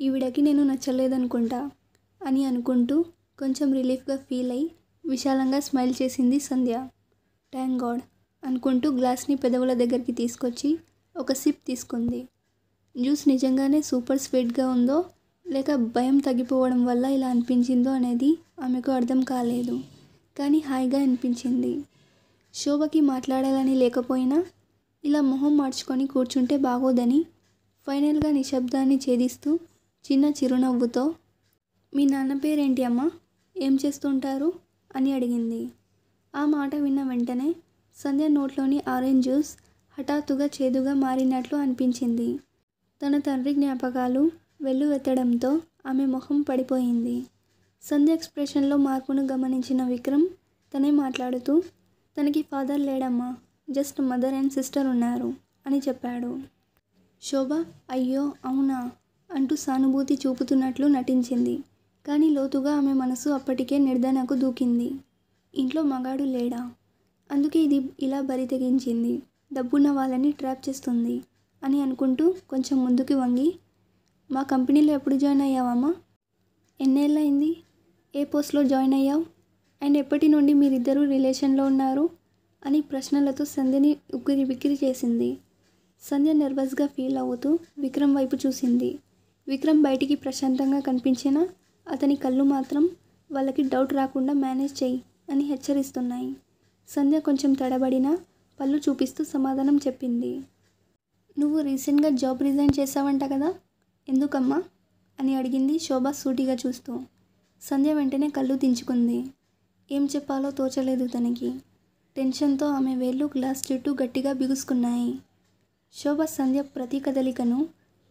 ఈవిడకి నేను నచ్చలేదనుకుంటా అని అనుకుంటూ కొంచెం రిలీఫ్గా ఫీల్ అయి విశాలంగా స్మైల్ చేసింది సంధ్య. థ్యాంక్ గాడ్ అనుకుంటూ గ్లాస్ని పెదవుల దగ్గరికి తీసుకొచ్చి ఒక సిప్ తీసుకుంది. జ్యూస్ నిజంగానే సూపర్ స్వీట్గా ఉందో లేక భయం తగ్గిపోవడం వల్ల ఇలా అనిపించిందో అనేది ఆమెకు అర్థం కాలేదు. కానీ హాయిగా అనిపించింది. శోభకి మాట్లాడాలని లేకపోయినా ఇలా మొహం మార్చుకొని కూర్చుంటే బాగోదని ఫైనల్గా నిశ్శబ్దాన్ని ఛేదిస్తూ చిన్న చిరునవ్వుతో, మీ నాన్న పేరేంటి అమ్మా, ఏం చేస్తుంటారు అని అడిగింది. ఆ మాట విన్న వెంటనే సంధ్య నోట్లోని ఆరెంజ్ జ్యూస్ హఠాత్తుగా చేదుగా మారినట్లు అనిపించింది. తన తండ్రి జ్ఞాపకాలు వెల్లువెత్తడంతో ఆమె మొహం పడిపోయింది. సంధ్య ఎక్స్ప్రెషన్లో మార్పును గమనించిన విక్రమ్ తనే మాట్లాడుతూ, తనకి ఫాదర్ లేడమ్మా, జస్ట్ మదర్ అండ్ సిస్టర్ ఉన్నారు అని చెప్పాడు. శోభ అయ్యో అవునా అంటూ సానుభూతి చూపుతున్నట్లు నటించింది. కానీ లోతుగా ఆమె మనసు అప్పటికే నిర్ధారణకు దూకింది. ఇంట్లో మగాడు లేడా, అందుకే ఇది ఇలా బరి తెగించింది, డబ్బున్న వాళ్ళని ట్రాప్ చేస్తుంది అని అనుకుంటూ కొంచెం ముందుకు వంగి, మా కంపెనీలో ఎప్పుడు జాయిన్ అయ్యావమ్మా, ఎన్నేళ్ళయింది, ఏ పోస్ట్లో జాయిన్ అయ్యావు, అండ్ ఎప్పటి నుండి మీరిద్దరూ రిలేషన్లో ఉన్నారు అని ప్రశ్నలతో సంధ్యని ఉక్కిరి బిక్కిరి చేసింది. సంధ్య నర్వస్గా ఫీల్ అవుతూ విక్రమ్ వైపు చూసింది. విక్రమ్ బయటికి ప్రశాంతంగా కనిపించినా అతని కళ్ళు మాత్రం వాళ్ళకి డౌట్ రాకుండా మేనేజ్ చెయ్యి అని హెచ్చరిస్తున్నాయి. సంధ్య కొంచెం తడబడినా పళ్ళు చూపిస్తూ సమాధానం చెప్పింది. నువ్వు రీసెంట్గా జాబ్ రిజైన్ చేసావంట కదా, ఎందుకమ్మా అని అడిగింది శోభ సూటిగా చూస్తూ. సంధ్య వెంటనే కళ్ళు దించుకుంది. ఏం చెప్పాలో తోచలేదు తనకి. టెన్షన్తో ఆమె వేళ్ళు గ్లాస్ చుట్టూ గట్టిగా బిగుసుకున్నాయి. శోభ సంధ్య ప్రతి కదలికను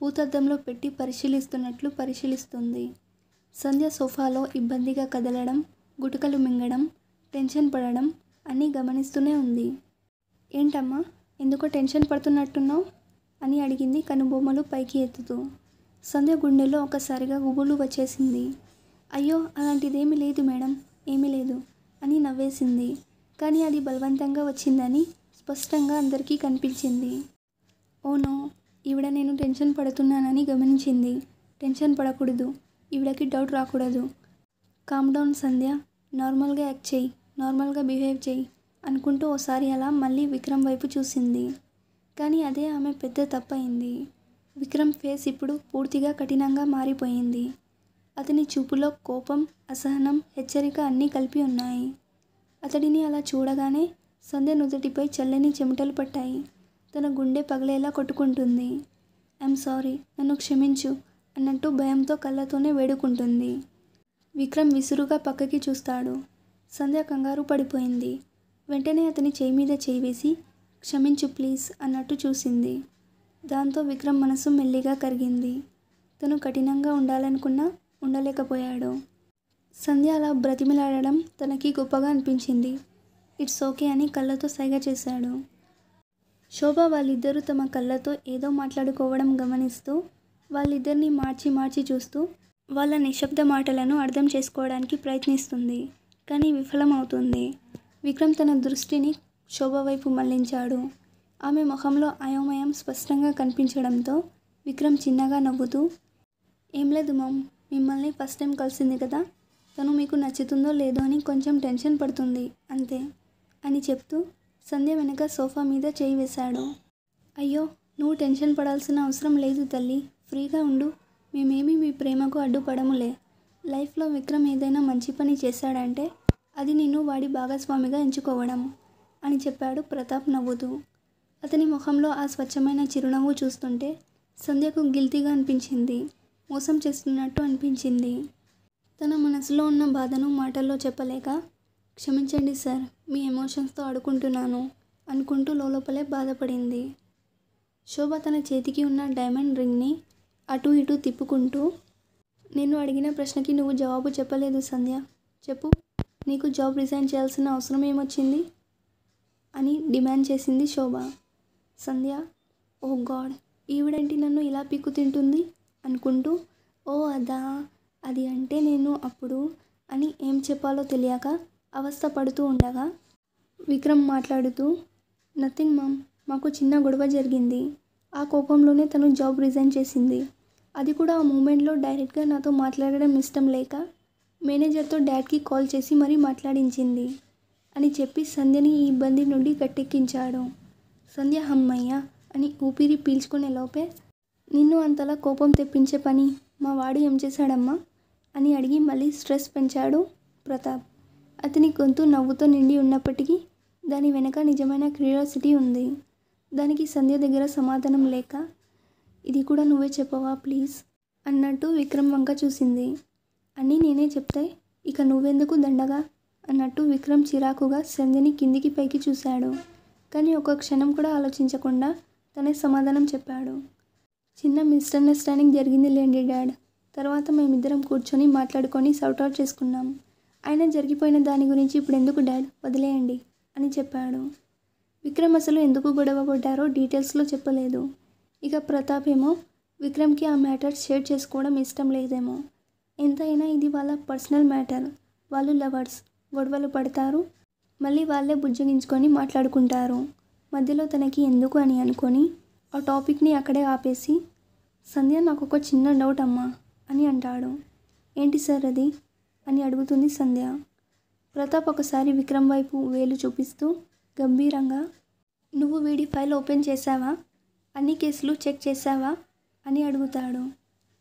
భూతద్దంలో పెట్టి పరిశీలిస్తున్నట్లు పరిశీలిస్తుంది. సంధ్య సోఫాలో ఇబ్బందిగా కదలడం, గుటకలు మింగడం, టెన్షన్ పడడం అన్నీ గమనిస్తూనే ఉంది. ఏంటమ్మా, ఎందుకో టెన్షన్ పడుతున్నట్టున్నావు అని అడిగింది కనుబొమ్మలు పైకి ఎత్తుతూ. సంధ్య గుండెల్లో ఒకసారిగా గుబులు వచ్చేసింది. అయ్యో అలాంటిదేమీ లేదు మేడం, ఏమీ లేదు అని నవ్వేసింది. కానీ అది బలవంతంగా వచ్చిందని స్పష్టంగా అందరికీ కనిపించింది. ఓనో, ఈవిడ నేను టెన్షన్ పడుతున్నానని గమనించింది. టెన్షన్ పడకూడదు, ఈవిడకి డౌట్ రాకూడదు. కామ్ డౌన్ సంధ్య, నార్మల్గా యాక్ట్ చేయి, నార్మల్గా బిహేవ్ చేయి అనుకుంటూ ఓసారి అలా మళ్ళీ విక్రమ్ వైపు చూసింది. కానీ అదే ఆమె పెద్ద తప్పయింది. విక్రమ్ ఫేస్ ఇప్పుడు పూర్తిగా కఠినంగా మారిపోయింది. అతని చూపులో కోపం, అసహనం, హెచ్చరిక అన్నీ కలిపి ఉన్నాయి. అతడిని అలా చూడగానే సంధ్య నుదుటిపై చల్లని చెమటలు పట్టాయి. తన గుండె పగిలేలా కొట్టుకుంటుంది. ఐఎమ్ సారీ, నన్ను క్షమించు అన్నట్టు భయంతో కళ్ళతోనే వేడుకుంటుంది. విక్రమ్ విసురుగా పక్కకి చూస్తాడు. సంధ్య కంగారు పడిపోయింది. వెంటనే అతని చేయి మీద చేయి వేసి క్షమించు ప్లీజ్ అన్నట్టు చూసింది. దాంతో విక్రమ్ మనసు మెల్లిగా కరిగింది. తను కఠినంగా ఉండాలనుకున్నా ఉండలేకపోయాడు. సంధ్య అలా బ్రతిమిలాడడం తనకి గొప్పగా అనిపించింది. ఇట్స్ ఓకే అని కళ్ళతో సైగ చేశాడు. శోభ వాళ్ళిద్దరూ తమ కళ్ళతో ఏదో మాట్లాడుకోవడం గమనిస్తూ వాళ్ళిద్దరినీ మార్చి మార్చి చూస్తూ వాళ్ళ నిశ్శబ్ద మాటలను అర్థం చేసుకోవడానికి ప్రయత్నిస్తుంది. కానీ విఫలమవుతుంది. విక్రమ్ తన దృష్టిని శోభ వైపు మళ్లించాడు. ఆమె ముఖంలో అయోమయం స్పష్టంగా కనిపించడంతో విక్రమ్ చిన్నగా నవ్వుతూ, ఏం లేదు మామ్, మిమ్మల్ని ఫస్ట్ టైం కలిసింది కదా, తను మీకు నచ్చుతుందో లేదో అని కొంచెం టెన్షన్ పడుతుంది అంతే అని చెప్తూ సంధ్య వెనక సోఫా మీద చేయి వేశాడు. అయ్యో, నువ్వు టెన్షన్ పడాల్సిన అవసరం లేదు తల్లి, ఫ్రీగా ఉండు, మేమేమీ మీ ప్రేమకు అడ్డుపడములే. లైఫ్లో విక్రమ్ ఏదైనా మంచి పని చేశాడంటే అది నిన్ను వాడి భాగస్వామిగా ఎంచుకోవడం అని చెప్పాడు ప్రతాప్ నవ్వుతూ. అతని ముఖంలో ఆ స్వచ్ఛమైన చిరునవ్వు చూస్తుంటే సంధ్యకు గిల్టీగా అనిపించింది. మోసం చేస్తున్నట్టు అనిపించింది. తన మనసులో ఉన్న బాధను మాటల్లో చెప్పలేక, క్షమించండి సార్, మీ ఎమోషన్స్తో ఆడుకుంటున్నాను అనుకుంటూ లోపలే బాధపడింది. శోభ తన చేతికి ఉన్న డైమండ్ రింగ్ని అటు ఇటు తిప్పుకుంటూ, నేను అడిగిన ప్రశ్నకి నువ్వు జవాబు చెప్పలేదు సంధ్య, చెప్పు, నీకు జాబ్ రిజైన్ చేయాల్సిన అవసరం ఏమొచ్చింది అని డిమాండ్ చేసింది శోభ. సంధ్య, ఓ గాడ్, ఈవిడేంటి నన్ను ఇలా పీక్కు తింటుంది అనుకుంటూ, ఓ అదా, అది అంటే నేను అప్పుడు అని ఏం చెప్పాలో తెలియక అవస్థ పడుతూ ఉండగా విక్రమ్ మాట్లాడుతూ, నథింగ్ మామ్, మాకు చిన్న గొడవ జరిగింది, ఆ కోపంలోనే తను జాబ్ రిజైన్ చేసింది, అది కూడా ఆ మూమెంట్లో డైరెక్ట్గా నాతో మాట్లాడడం ఇష్టం లేక మేనేజర్తో డాడ్కి కాల్ చేసి మరీ మాట్లాడించింది అని చెప్పి సంధ్యని ఈ ఇబ్బంది నుండి గట్టెక్కించాడు. సంధ్య హమ్మయ్య అని ఊపిరి పీల్చుకునే లోపే, నిన్ను అంతలా కోపం తెప్పించే పని మా వాడు ఏం చేశాడమ్మా అని అడిగి మళ్ళీ స్ట్రెస్ పెంచాడు ప్రతాప్. అతని గొంతు నవ్వుతో నిండి ఉన్నప్పటికీ దాని వెనక నిజమైన క్యూరియాసిటీ ఉంది. దానికి సంధ్య దగ్గర సమాధానం లేక, ఇది కూడా నువ్వే చెప్పవా ప్లీజ్ అన్నట్టు విక్రమ్ వంక చూసింది. అన్నీ నేనే చెప్తే ఇక నువ్వెందుకు దండగా అన్నట్టు విక్రమ్ చిరాకుగా సంధ్యని కిందికి పైకి చూశాడు. కానీ ఒక క్షణం కూడా ఆలోచించకుండా తనే సమాధానం చెప్పాడు. చిన్న మిస్అండర్స్టాండింగ్ జరిగింది లేండి డాడ్. తర్వాత మేమిద్దరం కూర్చొని మాట్లాడుకొని సార్ట్ అవుట్ చేసుకున్నాం. అయినా జరిగిపోయిన దాని గురించి ఇప్పుడు ఎందుకు డాడ్, వదిలేయండి అని చెప్పాడు. విక్రమ్ అసలు ఎందుకు గొడవ పడ్డారో డీటెయిల్స్లో చెప్పలేదు. ఇక ప్రతాప్ ఏమో విక్రమ్కి ఆ మ్యాటర్ షేర్ చేసుకోవడం ఇష్టం లేదేమో. ఎంతైనా ఇది వాళ్ళ పర్సనల్ మ్యాటర్. వాళ్ళు లవర్స్, గొడవలు పడతారు, మళ్ళీ వాళ్ళే బుజ్జగించుకొని మాట్లాడుకుంటారు. మధ్యలో తనకి ఎందుకు అని అనుకొని ఆ టాపిక్ని అక్కడే ఆపేసి, సంధ్య నాకు ఒక చిన్న డౌట్ అమ్మా అని అంటాడు. ఏంటి సార్ అది అని అడుగుతుంది సంధ్య. ప్రతాప్ ఒకసారి విక్రమ్ వైపు వేలు చూపిస్తూ గంభీరంగా, నువ్వు వీడి ఫైల్ ఓపెన్ చేశావా, అన్ని కేసులు చెక్ చేశావా అని అడుగుతాడు.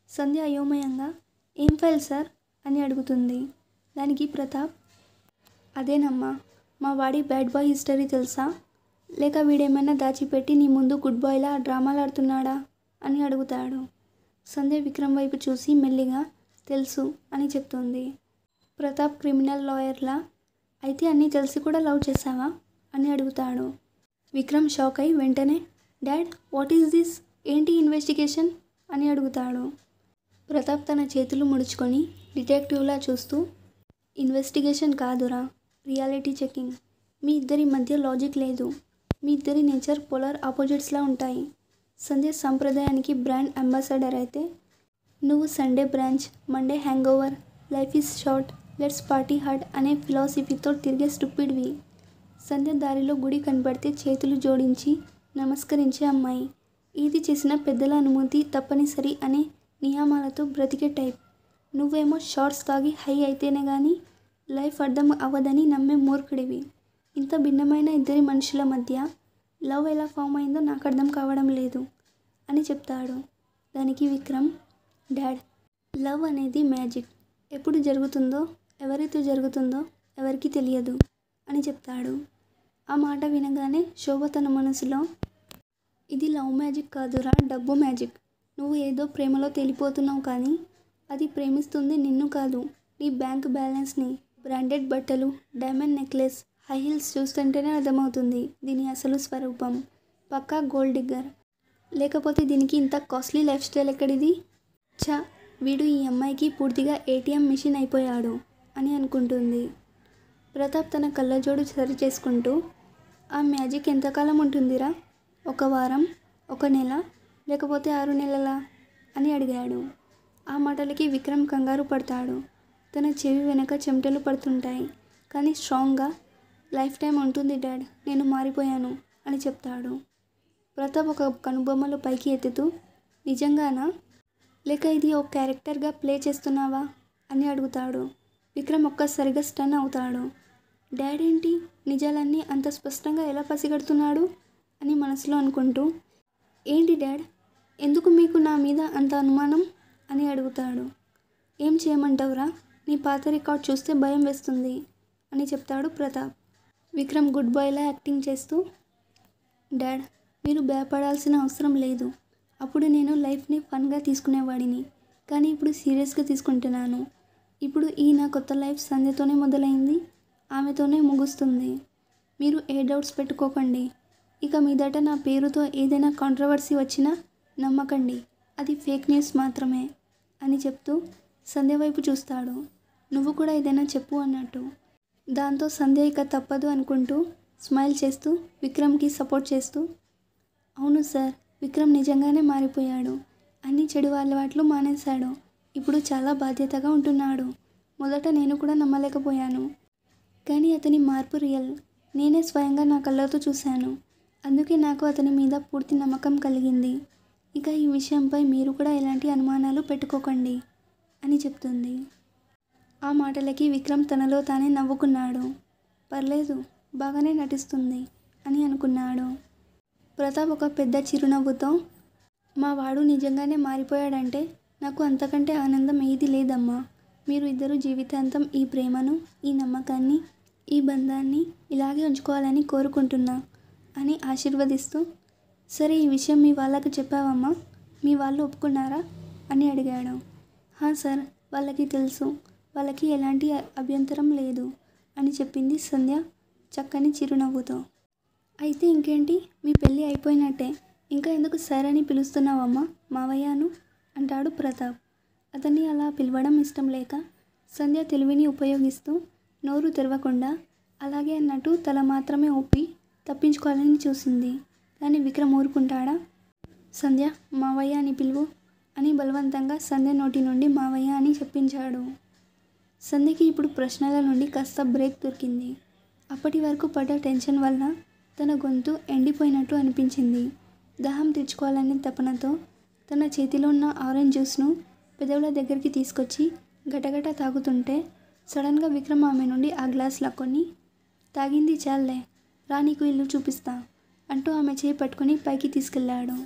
సంధ్య అయోమయంగా, ఏం ఫైల్ సార్ అని అడుగుతుంది. దానికి ప్రతాప్, అదేనమ్మా మా వాడి బ్యాడ్ బాయ్ హిస్టరీ తెలుసా, లేక వీడేమైనా దాచిపెట్టి నీ ముందు గుడ్ బాయ్లా డ్రామాలు ఆడుతున్నాడా అని అడుగుతాడు. సంధ్య విక్రమ్ వైపు చూసి మెల్లిగా తెలుసు అని చెప్తుంది. ప్రతాప్ క్రిమినల్ లాయర్లా, అయితే అన్నీ తెలిసి కూడా లవ్ చేశావా అని అడుగుతాడు. విక్రమ్ షాక్ అయి వెంటనే, డాడ్ వాట్ ఈస్ దిస్, ఏంటి ఇన్వెస్టిగేషన్ అని అడుగుతాడు. ప్రతాప్ తన చేతులు ముడుచుకొని డిటెక్టివ్లా చూస్తూ, ఇన్వెస్టిగేషన్ కాదురా, రియాలిటీ చెకింగ్. మీ ఇద్దరి మధ్య లాజిక్ లేదు. మీ ఇద్దరి నేచర్ పోలార్ ఆపోజిట్స్లా ఉంటాయి. సంధ్య సంప్రదాయానికి బ్రాండ్ అంబాసిడర్ అయితే నువ్వు Sunday branch, Monday hang over, life is short, let's party hard అనే ఫిలాసఫీతో తిరిగే స్టూపిడ్వి. సంధ్య దారిలో గుడి కనబడితే చేతులు జోడించి నమస్కరించే అమ్మాయి. ఏది చేసినా పెద్దల అనుమతి తప్పనిసరి అనే నియమాలతో బ్రతికే టైప్. నువ్వేమో షార్ట్స్ తాగి హై అయితేనే కానీ లైఫ్ అర్థం అవ్వదని నమ్మే మూర్ఖుడివి. ఇంత భిన్నమైన ఇద్దరి మనుషుల మధ్య లవ్ ఎలా ఫామ్ అయిందో నాకు అర్థం కావడం లేదు అని చెప్తాడు. దానికి విక్రమ్, డాడ్ లవ్ అనేది మ్యాజిక్. ఎప్పుడు జరుగుతుందో, ఎవరితో జరుగుతుందో ఎవరికి తెలియదు అని చెప్తాడు. ఆ మాట వినగానే శోభ తన మనసులో, ఇది లవ్ మ్యాజిక్ కాదురా, డబ్బు మ్యాజిక్. నువ్వు ఏదో ప్రేమలో తేలిపోతున్నావు కానీ అది ప్రేమిస్తుంది నిన్ను కాదు, నీ బ్యాంక్ బ్యాలెన్స్ని. బ్రాండెడ్ బట్టలు, డైమండ్ నెక్లెస్, హై హీల్స్ చూస్తుంటేనే అర్థమవుతుంది దీని అసలు స్వరూపం. పక్కా గోల్డ్ డిగ్గర్. లేకపోతే దీనికి ఇంత కాస్ట్లీ లైఫ్ స్టైల్ ఎక్కడిది. ఛా, వీడు ఈ అమ్మాయికి పూర్తిగా ఏటీఎం మిషన్ అయిపోయాడు అని అనుకుంటుంది. ప్రతాప్ తన కళ్ళజోడు సరి చేసుకుంటూ, ఆ మ్యాజిక్ ఎంతకాలం ఉంటుందిరా, ఒక వారం, ఒక నెల, లేకపోతే 6 నెలలా అని అడిగాడు. ఆ మాటలకి విక్రమ్ కంగారు పడతాడు. తన చెవి వెనక చెమటలు పడుతుంటాయి. కానీ స్ట్రాంగ్గా, లైఫ్ టైం ఉంటుంది డాడ్, నేను మారిపోయాను అని చెప్తాడు. ప్రతాప్ ఒక కనుబొమ్మలు పైకి ఎత్తుతూ, నిజంగానా, లేక ఇది ఒక క్యారెక్టర్గా ప్లే చేస్తున్నావా అని అడుగుతాడు. విక్రమ్ ఒక్కసారిగా స్టన్ అవుతాడు. డాడ్ ఏంటి నిజాలన్నీ అంత స్పష్టంగా ఎలా పసిగడుతున్నాడు అని మనసులో అనుకుంటూ, ఏంటి డాడ్, ఎందుకు మీకు నా మీద అంత అనుమానం అని అడుగుతాడు. ఏం చేయమంటావురా, నీ పాత రికార్డ్ చూస్తే భయం వేస్తుంది అని చెప్తాడు ప్రతాప్. విక్రమ్ గుడ్ బాయ్లా యాక్టింగ్ చేస్తూ, డాడ్ మీరు భయపడాల్సిన అవసరం లేదు. అప్పుడు నేను లైఫ్ని ఫన్గా తీసుకునేవాడిని, కానీ ఇప్పుడు సీరియస్గా తీసుకుంటున్నాను. ఇప్పుడు ఈ నా కొత్త లైఫ్ సంధ్యతోనే మొదలైంది, ఆమెతోనే ముగుస్తుంది. మీరు ఏ డౌట్స్ పెట్టుకోకండి. ఇక మీదట నా పేరుతో ఏదైనా కాంట్రవర్సీ వచ్చినా నమ్మకండి, అది ఫేక్ న్యూస్ మాత్రమే అని చెప్తూ సంధ్య వైపు చూస్తాడు. నువ్వు కూడా ఏదైనా చెప్పు అన్నట్టు. దాంతో సంధ్య ఇక తప్పదు అనుకుంటూ స్మైల్ చేస్తూ విక్రమ్కి సపోర్ట్ చేస్తూ, అవును సార్, విక్రమ్ నిజంగానే మారిపోయాడు. అన్ని చెడు అలవాట్లు మానేశాడు. ఇప్పుడు చాలా బాధ్యతగా ఉంటున్నాడు. మొదట నేను కూడా నమ్మలేకపోయాను, కానీ అతని మార్పు రియల్. నేనే స్వయంగా నా కళ్ళతో చూశాను. అందుకే నాకు అతని మీద పూర్తి నమ్మకం కలిగింది. ఇక ఈ విషయంపై మీరు కూడా ఎలాంటి అనుమానాలు పెట్టుకోకండి అని చెప్తుంది. ఆ మాటలకి విక్రమ్ తనలో తానే నవ్వుకున్నాడు. పర్లేదు, బాగానే నటిస్తుంది అని అనుకున్నాడు. ప్రతాప్ ఒక పెద్ద చిరునవ్వుతో, మా వాడు నిజంగానే మారిపోయాడంటే నాకు అంతకంటే ఆనందం ఏది లేదమ్మా. మీరు ఇద్దరు జీవితాంతం ఈ ప్రేమను, ఈ నమ్మకాన్ని, ఈ బంధాన్ని ఇలాగే ఉంచుకోవాలని కోరుకుంటున్నా అని ఆశీర్వదిస్తూ, సరే ఈ విషయం మీ వాళ్ళకి చెప్పావమ్మా? మీ వాళ్ళు ఒప్పుకున్నారా అని అడిగాడు. సార్, వాళ్ళకి తెలుసు, వాళ్ళకి ఎలాంటి అభ్యంతరం లేదు అని చెప్పింది సంధ్య చక్కని చిరునవ్వుతో. అయితే ఇంకేంటి, మీ పెళ్ళి అయిపోయినట్టే, ఇంకా ఎందుకు సార్ అని పిలుస్తున్నావమ్మా మావయ్యను అంటాడు ప్రతాప్. అతన్ని అలా పిలవడం ఇష్టం లేక సంధ్య తెలివిని ఉపయోగిస్తూ నోరు తెరవకుండా అలాగే అన్నట్టు తల మాత్రమే ఊపి తప్పించుకోవాలని చూసింది. కానీ విక్రమ్ ఊరుకుంటాడా? సంధ్య, మావయ్య అని పిలువు అని బలవంతంగా సంధ్య నోటి నుండి మావయ్య అని చెప్పించాడు. సంధ్యకి ఇప్పుడు ప్రశ్నల నుండి కాస్త బ్రేక్ దొరికింది. అప్పటి వరకు పడ్డ టెన్షన్ వల్ల తన గొంతు ఎండిపోయినట్టు అనిపించింది. దాహం తీర్చుకోవాలనే తపనతో తన చేతిలో ఉన్న ఆరెంజ్ జ్యూస్ను పెదవుల దగ్గరికి తీసుకొచ్చి గటగట తాగుతుంటే సడన్గా విక్రమ్ ఆమె నుండి ఆ గ్లాస్ లాక్కొని, తాగింది చాలే, రా నీకు ఇల్లు చూపిస్తా అంటూ ఆమె చేయి పట్టుకుని పైకి తీసుకెళ్లాడు.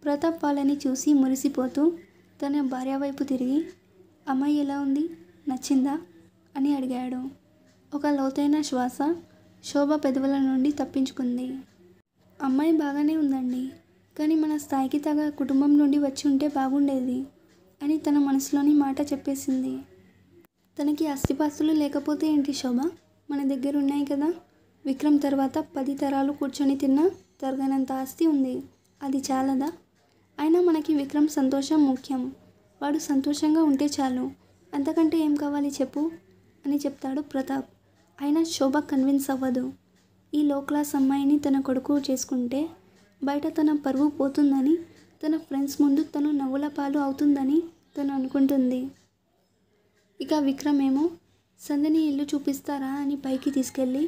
ప్రతాప్ వాళ్ళని చూసి మురిసిపోతూ తన భార్య వైపు తిరిగి, అమ్మాయి ఎలా ఉంది, నచ్చిందా అని అడిగాడు. ఒక లోతైన శ్వాస శోభ పెదవుల నుండి తప్పించుకుంది. అమ్మాయి బాగానే ఉందండి, కానీ మన స్థాయికి తగ్గ కుటుంబం నుండి వచ్చి ఉంటే బాగుండేది అని తన మనసులోని మాట చెప్పేసింది. తనకి ఆస్తిపాస్తులు లేకపోతే ఏంటి శోభ, మన దగ్గర ఉన్నాయి కదా. విక్రమ్ తర్వాత 10 తరాలు కూర్చొని తిన్నా తరగనంత ఆస్తి ఉంది, అది చాలదా? అయినా మనకి విక్రమ్ సంతోషం ముఖ్యం, వాడు సంతోషంగా ఉంటే చాలు, అంతకంటే ఏం కావాలి చెప్పు అని చెప్తాడు ప్రతాప్. అయినా శోభ కన్విన్స్ అవ్వదు. ఈ లో క్లాస్ అమ్మాయిని తన కొడుకు చేసుకుంటే బయట తన పరువు పోతుందని, తన ఫ్రెండ్స్ ముందు తను నవ్వుల పాలు అవుతుందని తను అనుకుంటుంది. ఇక విక్రమ్ ఏమో సంధ్యని ఇల్లు చూపిస్తారా అని పైకి తీసుకెళ్ళి,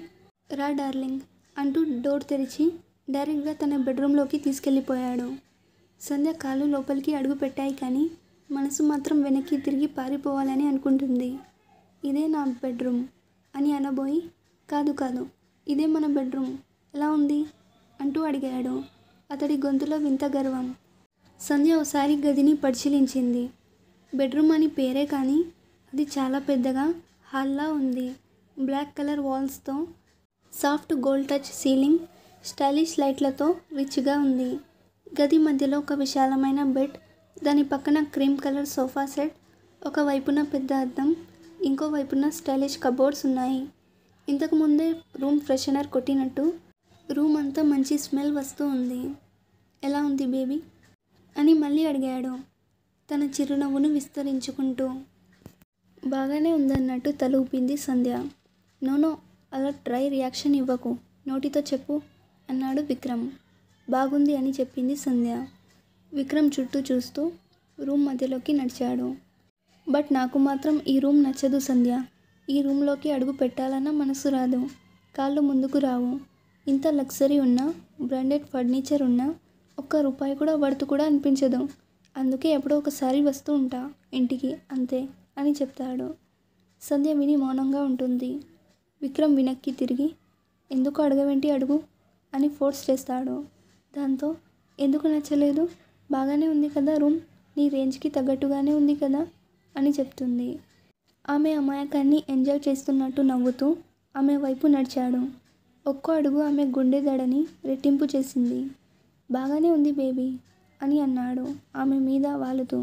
రా డార్లింగ్ అంటూ డోర్ తెరిచి డైరెక్ట్గా తన బెడ్రూమ్లోకి తీసుకెళ్ళిపోయాడు. సంధ్య కాళ్ళు లోపలికి అడుగు పెట్టాయి కానీ మనసు మాత్రం వెనక్కి తిరిగి పారిపోవాలని అనుకుంటుంది. ఇదే నా బెడ్రూమ్ అని అనబోయి, కాదు కాదు, ఇదే మన బెడ్రూమ్, ఎలా ఉంది అంటూ అడిగాడు. అతడి గొంతులో వింత గర్వం. సంధ్య ఒకసారి గదిని పరిశీలించింది. బెడ్రూమ్ అని పేరే కానీ అది చాలా పెద్దగా హాల్లా ఉంది. బ్లాక్ కలర్ వాల్స్తో, soft gold touch ceiling, stylish లైట్లతో రిచ్గా ఉంది. గది మధ్యలో ఒక విశాలమైన బెడ్, దాని పక్కన క్రీమ్ కలర్ సోఫా సెట్, ఒక వైపున పెద్ద అద్దం, ఇంకో వైపున స్టైలిష్ కబోర్డ్స్ ఉన్నాయి. ఇంతకు ముందే రూమ్ ఫ్రెషనర్ కొట్టినట్టు రూమ్ అంతా మంచి స్మెల్ వస్తూ ఉంది. ఎలా ఉంది బేబీ అని మళ్ళీ అడిగాడు తన చిరునవ్వును విస్తరించుకుంటూ. బాగానే ఉందన్నట్టు తల ఊపింది సంధ్య. నోనో, అలా డ్రై రియాక్షన్ ఇవ్వకు, నోటితో చెప్పు అన్నాడు విక్రమ్. బాగుంది అని చెప్పింది సంధ్య. విక్రమ్ చుట్టూ చూస్తూ రూమ్ మధ్యలోకి నడిచాడు. బట్ నాకు మాత్రం ఈ రూమ్ నచ్చదు సంధ్య. ఈ రూమ్లోకి అడుగు పెట్టాలన్న మనసు రాదు, కాళ్ళు ముందుకు రావు. ఇంత లగ్జరీ ఉన్నా, బ్రాండెడ్ ఫర్నిచర్ ఉన్నా ఒక్క రూపాయి కూడా వర్త్ కూడా అనిపించదు. అందుకే ఎప్పుడో ఒకసారి వస్తూ ఉంటా ఇంటికి, అంతే అని చెప్తాడు. సంధ్య విని మౌనంగా ఉంటుంది. విక్రమ్ వెనక్కి తిరిగి, ఎందుకు అడగవేంటి, అడుగు అని ఫోర్స్ చేస్తాడు. దాంతో, ఎందుకు నచ్చలేదు, బాగానే ఉంది కదా రూమ్, నీ రేంజ్కి తగ్గట్టుగానే ఉంది కదా అని చెప్తుంది. ఆమె అమాయకాన్ని ఎంజాయ్ చేస్తున్నట్టు నవ్వుతూ ఆమె వైపు నడిచాడు. ఒక్కో అడుగు ఆమె గుండె దడని రెట్టింపు చేసింది. బాగానే ఉంది బేబీ అని అన్నాడు ఆమె మీద వాలుతూ.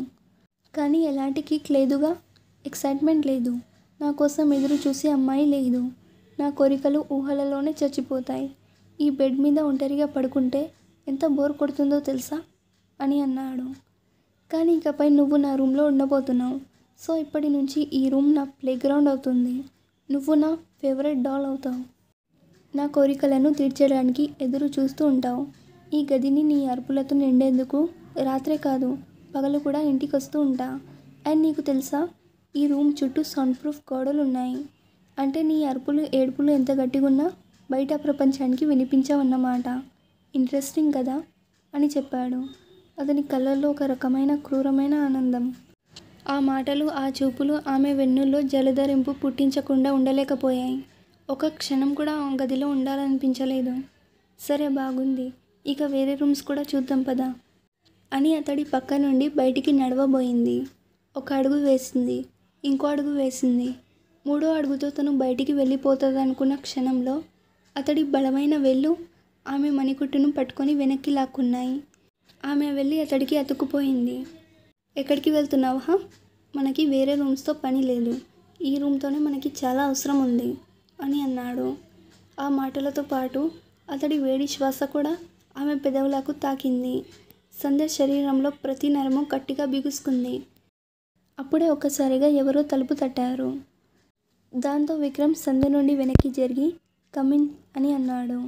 కానీ ఎలాంటి కిక్ లేదుగా, ఎక్సైట్మెంట్ లేదు, నా కోసం ఎదురు చూసే అమ్మాయి లేదు. నా కోరికలు ఊహలలోనే చచ్చిపోతాయి. ఈ బెడ్ మీద ఒంటరిగా పడుకుంటే ఎంత బోర్ కొడుతుందో తెలుసా అని అన్నాడు. కానీ ఇకపై నువ్వు నా రూమ్లో ఉండబోతున్నావు. సో ఇప్పటి నుంచి ఈ రూమ్ నా ప్లేగ్రౌండ్ అవుతుంది. నువ్వు నా ఫేవరెట్ డాల్ అవుతావు. నా కోరికలను తీర్చడానికి ఎదురు చూస్తూ ఉంటావు. ఈ గదిని నీ అరుపులతో నిండేందుకు రాత్రే కాదు పగలు కూడా ఇంటికి వస్తూ ఉంటా. అండ్ నీకు తెలుసా, ఈ రూమ్ చుట్టూ సౌండ్ ప్రూఫ్ గోడలు ఉన్నాయి. అంటే నీ అరుపులు ఏడుపులు ఎంత గట్టిగున్నా బయట ప్రపంచానికి వినిపించవన్నమాట. ఇంట్రెస్టింగ్ కదా అని చెప్పాడు. అతని కళ్ళల్లో ఒక రకమైన క్రూరమైన ఆనందం. ఆ మాటలు, ఆ చూపులు ఆమె వెన్నుల్లో జలధరింపు పుట్టించకుండా ఉండలేకపోయాయి. ఒక క్షణం కూడా ఆ గదిలో ఉండాలనిపించలేదు. సరే బాగుంది, ఇక వేరే రూమ్స్ కూడా చూద్దాం పద అని అతడి పక్క నుండి బయటికి నడవబోయింది. ఒక అడుగు వేసింది, ఇంకో అడుగు వేసింది. మూడో అడుగుతో తను బయటికి వెళ్ళిపోతుందనుకున్న క్షణంలో అతడి బలమైన వేళ్ళు ఆమె మణికుట్టును పట్టుకొని వెనక్కి లాక్కున్నాయి. ఆమె వెళ్ళి అతడికి అతుక్కుపోయింది. ఎక్కడికి వెళ్తున్నావా? మనకి వేరే రూమ్స్తో పని లేదు, ఈ రూమ్తోనే మనకి చాలా అవసరం ఉంది అని అన్నాడు. ఆ మాటలతో పాటు అతడి వేడి శ్వాస కూడా ఆమె పెదవులకు తాకింది. సంధ్య శరీరంలో ప్రతి నరము గట్టిగా బిగుసుకుంది. అప్పుడే ఒక్కసారిగా ఎవరో తలుపు తట్టారు. దాంతో విక్రమ్ సంధ్య నుండి వెనక్కి జరిగి కమిన్ అని అన్నాడు.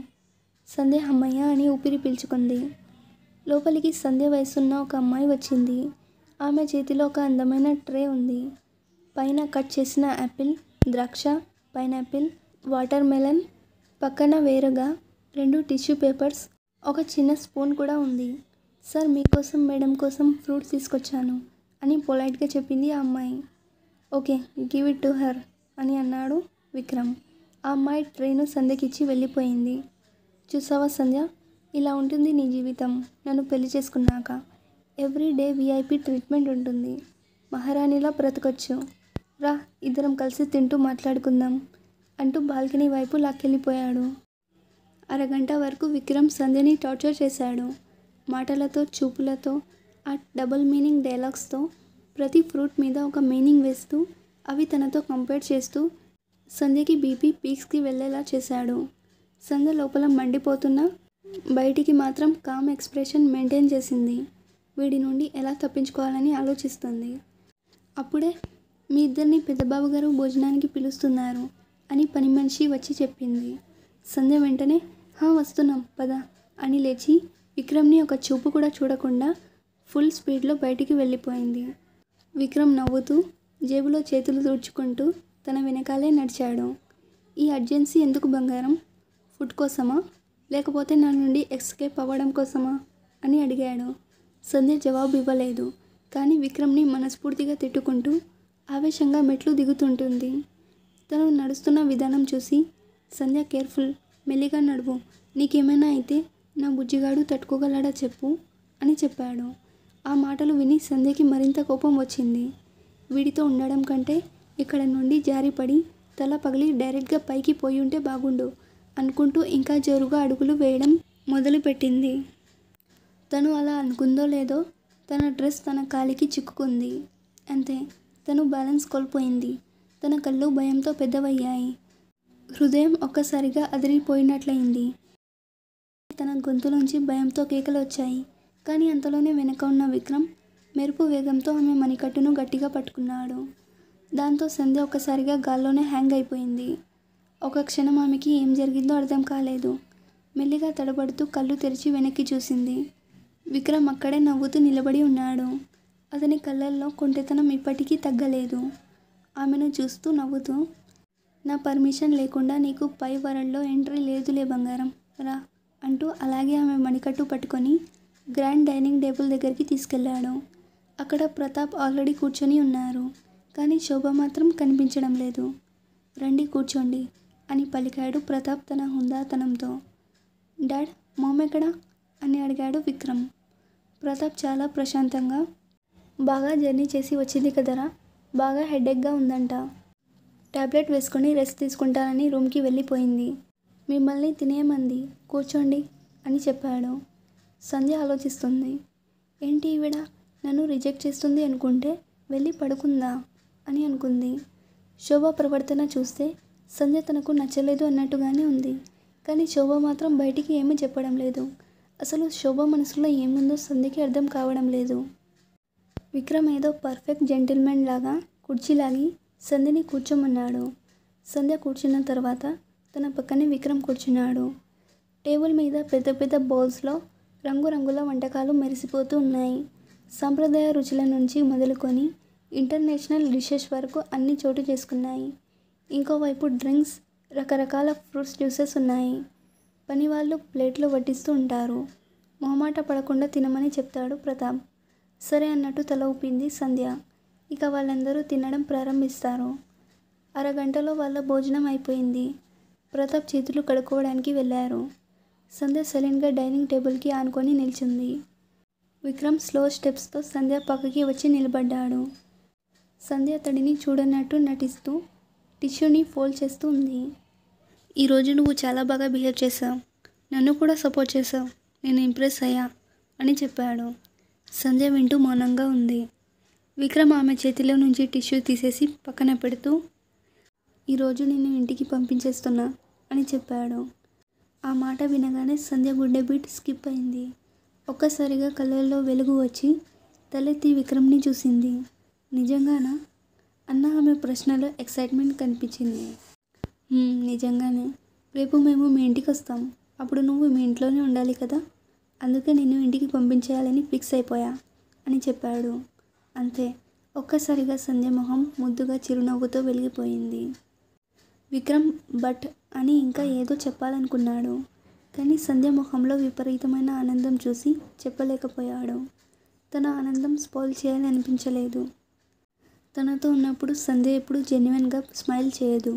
సంధ్య అమ్మయ్య అని ఊపిరి పీల్చుకుంది. లోపలికి సంధ్య వయసున్న ఒక అమ్మాయి వచ్చింది. ఆమె చేతిలో ఒక అందమైన ట్రే ఉంది. పైన కట్ చేసిన యాపిల్, ద్రాక్ష, పైనాపిల్, వాటర్ మెలన్, పక్కన వేరుగా 2 టిష్యూ పేపర్స్, ఒక చిన్న స్పూన్ కూడా ఉంది. సార్ మీకోసం మేడం కోసం ఫ్రూట్స్ తీసుకొచ్చాను అని పొలైట్గా చెప్పింది ఆ అమ్మాయి. Okay give it to her అని అన్నాడు విక్రమ్. ఆ అమ్మాయి ట్రేను సంధ్యకిచ్చి వెళ్ళిపోయింది. చూసావా సంధ్య, ఇలా ఉంటుంది నీ జీవితం నన్ను పెళ్లి చేసుకున్నాక. ఎవ్రీ డే VIP ట్రీట్మెంట్ ఉంటుంది, మహారాణిలా బ్రతకొచ్చు. రా ఇద్దరం కలిసి తింటూ మాట్లాడుకుందాం అంటూ బాల్కనీ వైపు లాక్కెళ్ళిపోయాడు. అరగంట వరకు విక్రమ్ సంధ్యని టార్చర్ చేశాడు. మాటలతో, చూపులతో, ఆ డబుల్ మీనింగ్ డైలాగ్స్తో ప్రతి ఫ్రూట్ మీద ఒక మీనింగ్ వేస్తూ అవి తనతో కంపేర్ చేస్తూ సంధ్యకి BP పీక్స్కి వెళ్ళేలా చేశాడు. సంధ్య లోపల మండిపోతున్నా బయటికి మాత్రం కామ్ ఎక్స్ప్రెషన్ మెయింటైన్ చేసింది. వీడి నుండి ఎలా తప్పించుకోవాలని ఆలోచిస్తుంది. అప్పుడే మీ ఇద్దరిని పెద్దబాబు గారు భోజనానికి పిలుస్తున్నారు అని పని మనిషి వచ్చి చెప్పింది. సంధ్య వెంటనే వస్తున్నాం పద అని లేచి విక్రమ్ని ఒక చూపు కూడా చూడకుండా ఫుల్ స్పీడ్లో బయటికి వెళ్ళిపోయింది. విక్రమ్ నవ్వుతూ జేబులో చేతులు తుడుచుకుంటూ తన వెనకాలే నడిచాడు. ఈ అర్జెన్సీ ఎందుకు బంగారం? ఫుడ్ కోసమా, లేకపోతే నా నుండి ఎస్కేప్ అవ్వడం కోసమా అని అడిగాడు. సంధ్య జవాబు ఇవ్వలేదు. కానీ విక్రమ్ని మనస్ఫూర్తిగా తిట్టుకుంటూ ఆవేశంగా మెట్లు దిగుతుంటుంది. తను నడుస్తున్న విధానం చూసి సంధ్య కేర్ఫుల్, మెల్లిగా నడువు, నీకేమైనా అయితే నా బుజ్జిగాడు తట్టుకోగలడా చెప్పు అని చెప్పాడు. ఆ మాటలు విని సంధ్యకి మరింత కోపం వచ్చింది. వీడితో ఉండడం కంటే ఇక్కడ నుండి జారిపడి తల పగిలి డైరెక్ట్గా పైకి పోయి ఉంటే బాగుండు అనుకుంటూ ఇంకా జోరుగా అడుగులు వేయడం మొదలుపెట్టింది. తను అలా అనుకుందో లేదో తన డ్రెస్ తన కాలికి చిక్కుకుంది. అంతే, తను బ్యాలెన్స్ కోల్పోయింది. తన కళ్ళు భయంతో పెద్దవయ్యాయి. హృదయం ఒక్కసారిగా అదిరిపోయినట్లయింది. తన గొంతులోంచి భయంతో కేకలు వచ్చాయి. కానీ అంతలోనే వెనక ఉన్న విక్రమ్ మెరుపు వేగంతో ఆమె మణికట్టును గట్టిగా పట్టుకున్నాడు. దాంతో సంధ్య ఒక్కసారిగా గాల్లోనే హ్యాంగ్ అయిపోయింది. ఒక క్షణం ఆమెకి ఏం జరిగిందో అర్థం కాలేదు. మెల్లిగా తడబడుతూ కళ్ళు తెరిచి వెనక్కి చూసింది. విక్రమ్ అక్కడే నవ్వుతూ నిలబడి ఉన్నాడు. అతని కళ్ళల్లో కొంటెతనం ఇప్పటికీ తగ్గలేదు. ఆమెను చూస్తూ నవ్వుతూ, నా పర్మిషన్ లేకుండా నీకు పై వరల్డ్లో ఎంట్రీ లేదులే బంగారం, రా అంటూ అలాగే ఆమె మణికట్టు పట్టుకొని గ్రాండ్ డైనింగ్ టేబుల్ దగ్గరికి తీసుకెళ్లాడు. అక్కడ ప్రతాప్ ఆల్రెడీ కూర్చొని ఉన్నారు. కానీ శోభ మాత్రం కనిపించడం లేదు. రండి కూర్చోండి అని పలికాడు ప్రతాప్ తన హుందాతనంతో. డాడ్, మామ్ ఎక్కడా అని అడిగాడు విక్రమ్. ప్రతాప్ చాలా ప్రశాంతంగా, బాగా జర్నీ చేసి వచ్చింది కదరా, బాగా హెడేక్గా ఉందంట, టాబ్లెట్ వేసుకొని రెస్ట్ తీసుకుంటానని రూమ్కి వెళ్ళిపోయింది. మిమ్మల్ని తినేయమంది, కూర్చోండి అని చెప్పాడు. సంధ్య ఆలోచిస్తుంది. ఏంటి ఈవిడ నన్ను రిజెక్ట్ చేస్తుంది అనుకుంటే వెళ్ళి పడుకుందా అని అనుకుంది. శోభ ప్రవర్తన చూస్తే సంధ్య తనకు నచ్చలేదు అన్నట్టుగానే ఉంది. కానీ శోభ మాత్రం బయటికి ఏమీ చెప్పడం లేదు. అసలు శోభ మనసులో ఏముందో సంధ్యకి అర్థం కావడం లేదు. విక్రమ్ ఏదో పర్ఫెక్ట్ జెంటిల్మెన్ లాగా కుర్చీలాగి సంధ్యని కూర్చోమన్నాడు. సంధ్య కూర్చున్న తర్వాత తన పక్కనే విక్రమ్ కూర్చున్నాడు. టేబుల్ మీద పెద్ద పెద్ద బౌల్స్లో రంగురంగుల వంటకాలు మెరిసిపోతూ ఉన్నాయి. సాంప్రదాయ రుచుల నుంచి మొదలుకొని ఇంటర్నేషనల్ డిషెస్ వరకు అన్ని చోటు చేసుకున్నాయి. ఇంకోవైపు డ్రింక్స్, రకరకాల ఫ్రూట్స్ జ్యూసెస్ ఉన్నాయి. పనివాళ్ళు ప్లేట్లో వడ్డిస్తూ ఉంటారు. మొహమాట పడకుండా తినమని చెప్తాడు ప్రతాప్. సరే అన్నట్టు తల ఊపింది సంధ్య. ఇక వాళ్ళందరూ తినడం ప్రారంభిస్తారు. అరగంటలో వాళ్ళ భోజనం అయిపోయింది. ప్రతాప్ చేతులు కడుక్కోవడానికి వెళ్ళారు. సంధ్య సైలెంట్గా డైనింగ్ టేబుల్కి ఆనుకొని నిల్చుంది. విక్రమ్ స్లో స్టెప్స్తో సంధ్య పక్కకి వచ్చి నిలబడ్డాడు. సంధ్య అతడిని చూడనట్టు నటిస్తూ టిష్యూని ఫోల్డ్ చేస్తూ ఉంది. ఈరోజు నువ్వు చాలా బాగా బిహేవ్ చేశావు. నన్ను కూడా సపోర్ట్ చేశావు. నేను ఇంప్రెస్ అయ్యా అని చెప్పాడు. సంధ్య వింటూ మౌనంగా ఉంది. విక్రమ్ ఆమె చేతిలో నుంచి టిష్యూ తీసేసి పక్కన పెడుతూ ఈరోజు నిన్ను ఇంటికి పంపించేస్తున్నా అని చెప్పాడు. ఆ మాట వినగానే సంధ్య గుండె బీట్ స్కిప్ అయింది. ఒక్కసారిగా కళ్ళల్లో వెలుగు వచ్చి తలెత్తి విక్రమ్ని చూసింది. నిజంగానా అన్న ఆమె ప్రశ్నలో ఎక్సైట్మెంట్ కనిపించింది. నిజంగానే. రేపు మేము మీ ఇంటికి వస్తాం. అప్పుడు నువ్వు మీ ఇంట్లోనే ఉండాలి కదా. అందుకే నిన్ను ఇంటికి పంపించేయాలని ఫిక్స్ అయిపోయా అని చెప్పాడు. అంతే. ఒక్కసారిగా సంధ్య మొహం ముద్దుగా చిరునవ్వుతో వెలిగిపోయింది. విక్రమ్ బట్ అని ఇంకా ఏదో చెప్పాలనుకున్నాడు. కానీ సంధ్య మొహంలో విపరీతమైన ఆనందం చూసి చెప్పలేకపోయాడు. తన ఆనందం స్పాయిల్ చేయాలని అనిపించలేదు. తనతో ఉన్నప్పుడు సంధ్య ఎప్పుడు జెన్యున్గా స్మైల్ చేయదు.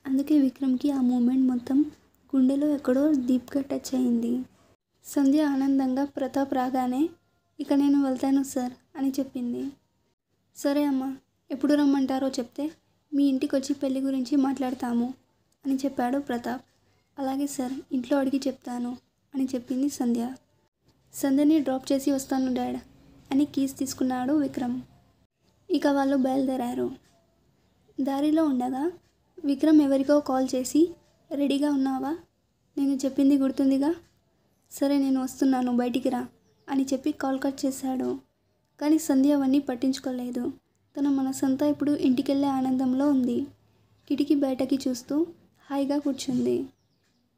అందుకే విక్రమ్కి ఆ మూమెంట్ మొత్తం గుండెలో ఎక్కడో డీప్గా టచ్ అయింది. సంధ్య ఆనందంగా ప్రతాప్ రాగానే ఇక నేను వెళ్తాను సార్ అని చెప్పింది. సరే అమ్మా, ఎప్పుడు రమ్మంటారో చెప్తే మీ ఇంటికి వచ్చి పెళ్లి గురించి మాట్లాడతాము అని చెప్పాడు ప్రతాప్. అలాగే సార్, ఇంట్లో అడిగి చెప్తాను అని చెప్పింది సంధ్య. సంధ్యని డ్రాప్ చేసి వస్తాను డాడ్ అని కీస్ తీసుకున్నాడు విక్రమ్. ఇక వాళ్ళు బయలుదేరారు. దారిలో ఉండగా విక్రమ్ ఎవరికో కాల్ చేసి రెడీగా ఉన్నావా, నేను చెప్పింది గుర్తుందిగా, సరే నేను వస్తున్నాను బయటికి రా అని చెప్పి కాల్ కట్ చేశాడు. కానీ సంధ్య అవన్నీ పట్టించుకోలేదు. తన మనసంతా ఇప్పుడు ఇంటికెళ్ళే ఆనందంలో ఉంది. కిటికీ బయటకి చూస్తూ హాయిగా కూర్చుంది.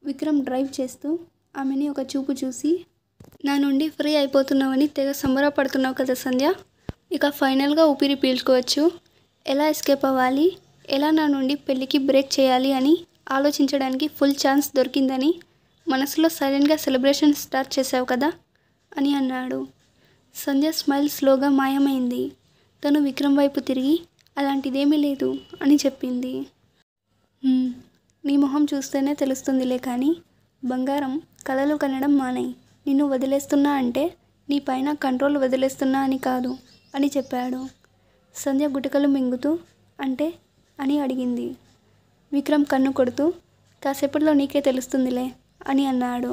విక్రమ్ డ్రైవ్ చేస్తూ ఆమెని ఒక చూపు చూసి నా నుండి ఫ్రీ అయిపోతున్నావని తెగ సంబరపడుతున్నావు కదా సంధ్య, ఇక ఫైనల్గా ఊపిరి పీల్చుకోవచ్చు. ఎలా ఎస్కేప్ అవ్వాలి, ఎలా నా నుండి పెళ్ళికి బ్రేక్ చేయాలి అని ఆలోచించడానికి ఫుల్ ఛాన్స్ దొరికిందని మనసులో సైలెంట్గా సెలబ్రేషన్ స్టార్ట్ చేశావు కదా అని అన్నాడు. సంధ్య స్మైల్ స్లోగా మాయమైంది. తను విక్రమ్ వైపు తిరిగి అలాంటిదేమీ లేదు అని చెప్పింది. నీ మొహం చూస్తేనే తెలుస్తుందిలే కానీ బంగారం, కలలు కనడం మానేయ్. నిన్ను వదిలేస్తున్నా అంటే నీ పైన కంట్రోల్ వదిలేస్తున్నా అని కాదు అని చెప్పాడు. సంధ్య గుటకలు మింగుతూ అంటే అని అడిగింది. విక్రమ్ కన్ను కొడుతూ కాసేపట్లో నీకే తెలుస్తుందిలే అని అన్నాడు.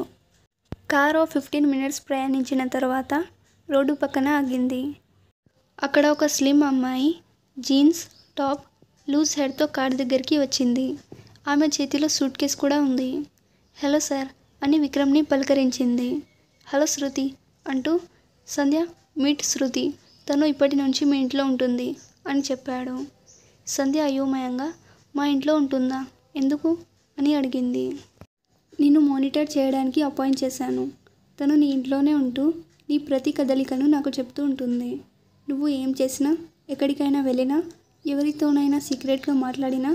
కారు 15 మినిట్స్ ప్రయాణించిన తర్వాత రోడ్డు పక్కన ఆగింది. అక్కడ ఒక స్లిమ్ అమ్మాయి జీన్స్ టాప్ లూజ్ హెయిర్తో కారు దగ్గరికి వచ్చింది. ఆమె చేతిలో సూట్ కేస్ కూడా ఉంది. హలో సార్ అని విక్రమ్ని పలకరించింది. హలో శృతి అంటూ సంధ్య మీట్ శృతి, తను ఇప్పటి నుంచి మీ ఇంట్లో ఉంటుంది అని చెప్పాడు. సంధ్య అయోమయంగా మా ఇంట్లో ఉంటుందా, ఎందుకు అని అడిగింది. నిన్ను మానిటర్ చేయడానికి అపాయింట్ చేశాను. తను నీ ఇంట్లోనే ఉంటూ నీ ప్రతి కదలికను నాకు చెప్తూ ఉంటుంది. నువ్వు ఏం చేసినా, ఎక్కడికైనా వెళ్ళినా, ఎవరితోనైనా సీక్రెట్గా మాట్లాడినా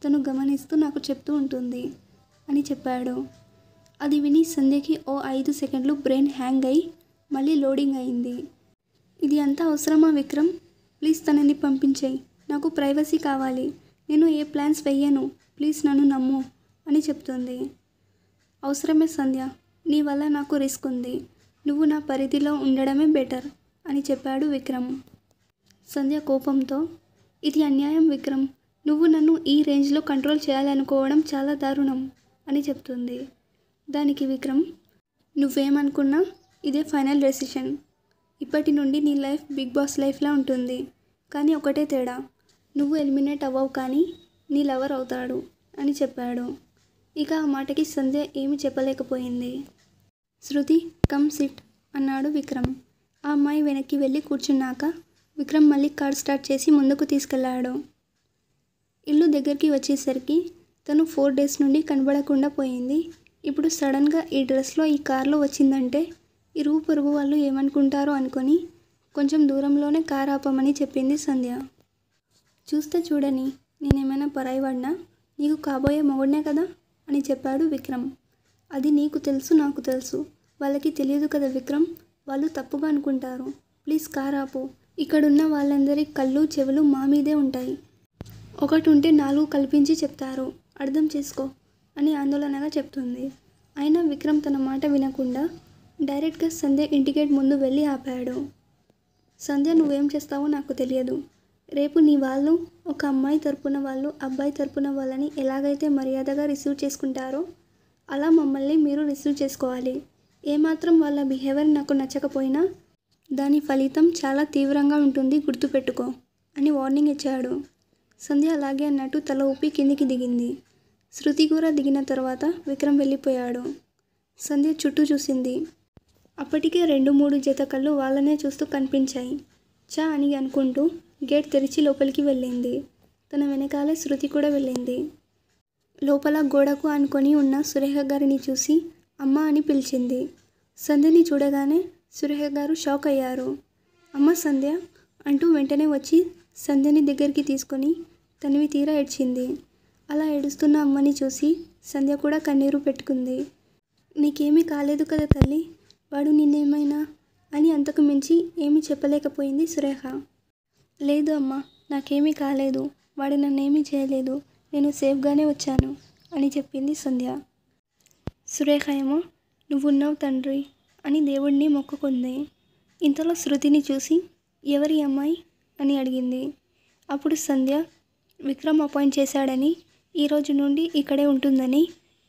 తను గమనిస్తూ నాకు చెప్తూ ఉంటుంది అని చెప్పాడు. అది విని సంధ్యకి ఓ 5 సెకండ్లు బ్రెయిన్ హ్యాంగ్ అయి మళ్ళీ లోడింగ్ అయింది. ఇది అంతా అవసరమా విక్రమ్, ప్లీజ్ తనని పంపించేయి, నాకు ప్రైవసీ కావాలి, నేను ఏ ప్లాన్స్ వెయ్యను, ప్లీజ్ నన్ను నమ్ము అని చెప్తుంది. అవసరమే సంధ్య, నీ వల్ల నాకు రిస్క్ ఉంది, నువ్వు నా పరిధిలో ఉండడమే బెటర్ అని చెప్పాడు విక్రమ్. సంధ్య కోపంతో ఇది అన్యాయం విక్రమ్, నువ్వు నన్ను ఈ రేంజ్లో కంట్రోల్ చేయాలనుకోవడం చాలా దారుణం అని చెప్తుంది. దానికి విక్రమ్ నువ్వేమనుకున్నా ఇదే ఫైనల్ డెసిషన్. ఇప్పటి నుండి నీ లైఫ్ బిగ్ బాస్ లైఫ్లా ఉంటుంది. కానీ ఒకటే తేడా, నువ్వు ఎలిమినేట్ అవ్వవు కానీ నీ లవర్ అవుతాడు అని చెప్పాడు. ఇక ఆ మాటకి సంధ్య ఏమీ చెప్పలేకపోయింది. శృతి కమ్ సిట్ అన్నాడు విక్రమ్. ఆ అమ్మాయి వెనక్కి వెళ్ళి కూర్చున్నాక విక్రమ్ మళ్ళీ కార్ స్టార్ట్ చేసి ముందుకు తీసుకెళ్లాడు. ఇల్లు దగ్గరికి వచ్చేసరికి తను 4 డేస్ నుండి కనబడకుండా పోయింది. ఇప్పుడు సడన్గా ఈ డ్రెస్లో ఈ కార్లో వచ్చిందంటే ఇరుగు పొరుగు వాళ్ళు ఏమనుకుంటారో అనుకొని కొంచెం దూరంలోనే కార్ ఆపమని చెప్పింది సంధ్య. చూస్తే చూడని నేనేమైనా పరాయివాడినా, నీకు కాబోయే మొగుడినే కదా అని చెప్పాడు విక్రమ్. అది నీకు తెలుసు, నాకు తెలుసు, వాళ్ళకి తెలియదు కదా విక్రమ్, వాళ్ళు తప్పుగా అనుకుంటారు. ప్లీజ్ కార్ ఆపు. ఇక్కడున్న వాళ్ళందరి కళ్ళు చెవులు మా మీదే ఉంటాయి. ఒకటి ఉంటే 4 కల్పించి చెప్తారు. అర్థం చేసుకో అని ఆందోళనగా చెప్తుంది. అయినా విక్రమ్ తన మాట వినకుండా డైరెక్ట్గా సంధ్య ఇంటి గేట్ ముందు వెళ్ళి ఆపాడు. సంధ్య, నువ్వేం చేస్తావో నాకు తెలియదు. రేపు నీ వాళ్ళు ఒక అమ్మాయి తరపున వాళ్ళు అబ్బాయి తరపున వాళ్ళని ఎలాగైతే మర్యాదగా రిసీవ్ చేసుకుంటారో అలా మమ్మల్ని మీరు రిసీవ్ చేసుకోవాలి. ఏమాత్రం వాళ్ళ బిహేవియర్ నాకు నచ్చకపోయినా దాని ఫలితం చాలా తీవ్రంగా ఉంటుంది, గుర్తుపెట్టుకో అని వార్నింగ్ ఇచ్చాడు. సంధ్య అలాగే అన్నట్టు తల ఊపి కిందికి దిగింది. శృతి కూడా దిగిన తర్వాత విక్రమ్ వెళ్ళిపోయాడు. సంధ్య చుట్టూ చూసింది. అప్పటికే 2-3 జత కళ్ళు వాళ్ళనే చూస్తూ కనిపించాయి. చా అని అనుకుంటూ గేట్ తెరిచి లోపలికి వెళ్ళింది. తన వెనకాలే శృతి కూడా వెళ్ళింది. లోపల గోడకు ఆనుకొని ఉన్న సురేఖ గారిని చూసి అమ్మ అని పిలిచింది. సంధ్యని చూడగానే సురేఖ గారు షాక్ అయ్యారు. అమ్మ సంధ్య అంటూ వెంటనే వచ్చి సంధ్యని దగ్గరికి తీసుకొని తనివి తీరా ఏడ్చింది. అలా ఏడుస్తున్న అమ్మని చూసి సంధ్య కూడా కన్నీరు పెట్టుకుంది. నీకేమీ కాలేదు కదా తల్లి, వాడు నిన్నేమైనా అని అంతకు మించి ఏమీ చెప్పలేకపోయింది సురేఖ. లేదు అమ్మ, నాకేమీ కాలేదు, వాడు నన్నేమీ చేయలేదు, నేను సేఫ్గానే వచ్చాను అని చెప్పింది సంధ్య. సురేఖ ఏమో నువ్వున్నావు తండ్రి అని దేవుడిని మొక్కుకుంది. ఇంతలో శృతిని చూసి ఎవరి అమ్మాయి అని అడిగింది. అప్పుడు సంధ్య విక్రమ్ అపాయింట్ చేశాడని, ఈరోజు నుండి ఇక్కడే ఉంటుందని,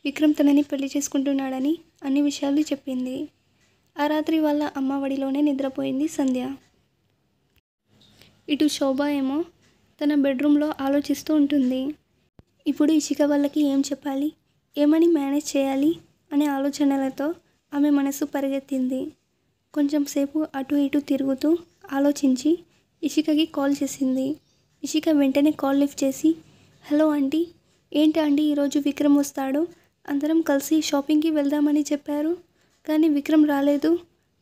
విక్రమ్ తనని పెళ్లి చేసుకుంటున్నాడని అన్ని విషయాలు చెప్పింది. ఆ రాత్రి వాళ్ళ అమ్మ వడిలోనే నిద్రపోయింది సంధ్య. ఇటు శోభ ఏమో తన బెడ్రూమ్లో ఆలోచిస్తూ ఉంటుంది. ఇప్పుడు ఇషిక వాళ్ళకి ఏం చెప్పాలి, ఏమని మేనేజ్ చేయాలి అనే ఆలోచనలతో ఆమె మనసు పరిగెత్తింది. కొంచెం సేపు అటు ఇటు తిరుగుతూ ఆలోచించి ఇషికకి కాల్ చేసింది. ఇషిక వెంటనే కాల్ లిఫ్ట్ చేసి, హలో ఆంటీ, ఏంటి ఆంటీ ఈరోజు విక్రమ్ వస్తాడు, అందరం కలిసి షాపింగ్కి వెళ్దామని చెప్పారు, కానీ విక్రమ్ రాలేదు,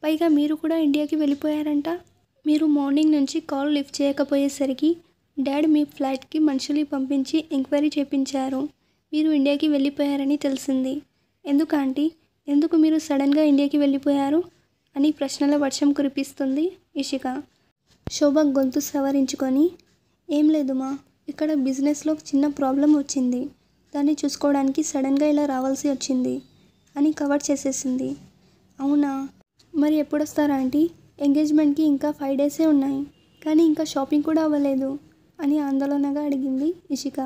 పైగా మీరు కూడా ఇండియాకి వెళ్ళిపోయారంట. మీరు మార్నింగ్ నుంచి కాల్ లిఫ్ట్ చేయకపోయేసరికి డాడీ మీ ఫ్లాట్కి మనుషుల్ని పంపించి ఎంక్వైరీ చేయించారు. మీరు ఇండియాకి వెళ్ళిపోయారని తెలిసింది. ఎందుకు ఆంటీ, ఎందుకు మీరు సడన్గా ఇండియాకి వెళ్ళిపోయారు అని ప్రశ్నల వర్షం కురిపిస్తుంది ఇషిక. శోభ గొంతు సవరించుకొని, ఏం లేదు మా, ఇక్కడ బిజినెస్లో చిన్న ప్రాబ్లం వచ్చింది, దాన్ని చూసుకోవడానికి సడన్గా ఇలా రావాల్సి వచ్చింది అని కవర్ చేసేసింది. అవునా, మరి ఎప్పుడు వస్తారా ఆంటీ, ఎంగేజ్మెంట్కి ఇంకా 5 డేసే ఉన్నాయి, కానీ ఇంకా షాపింగ్ కూడా అవ్వలేదు అని ఆందోళనగా అడిగింది ఇషిక.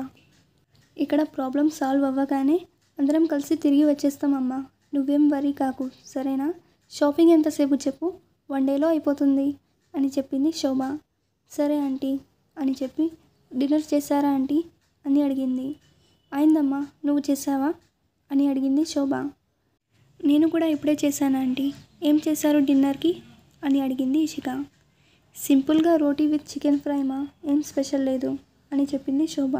ఇక్కడ ప్రాబ్లం సాల్వ్ అవ్వగానే అందరం కలిసి తిరిగి వచ్చేస్తామమ్మా, నువ్వేం వరీ కాకు సరేనా, షాపింగ్ ఎంతసేపు చెప్పు, 1 డేలో అయిపోతుంది అని చెప్పింది శోభ. సరే ఆంటీ అని చెప్పి, డిన్నర్ చేశారా ఆంటీ అని అడిగింది. అయిందమ్మా, నువ్వు చేసావా అని అడిగింది శోభ. నేను కూడా ఇప్పుడే చేశాను ఆంటీ, ఏం చేశారు డిన్నర్కి అని అడిగింది ఇషిక. సింపుల్గా రోటీ విత్ చికెన్ ఫ్రైమా, ఏం స్పెషల్ లేదు అని చెప్పింది శోభ.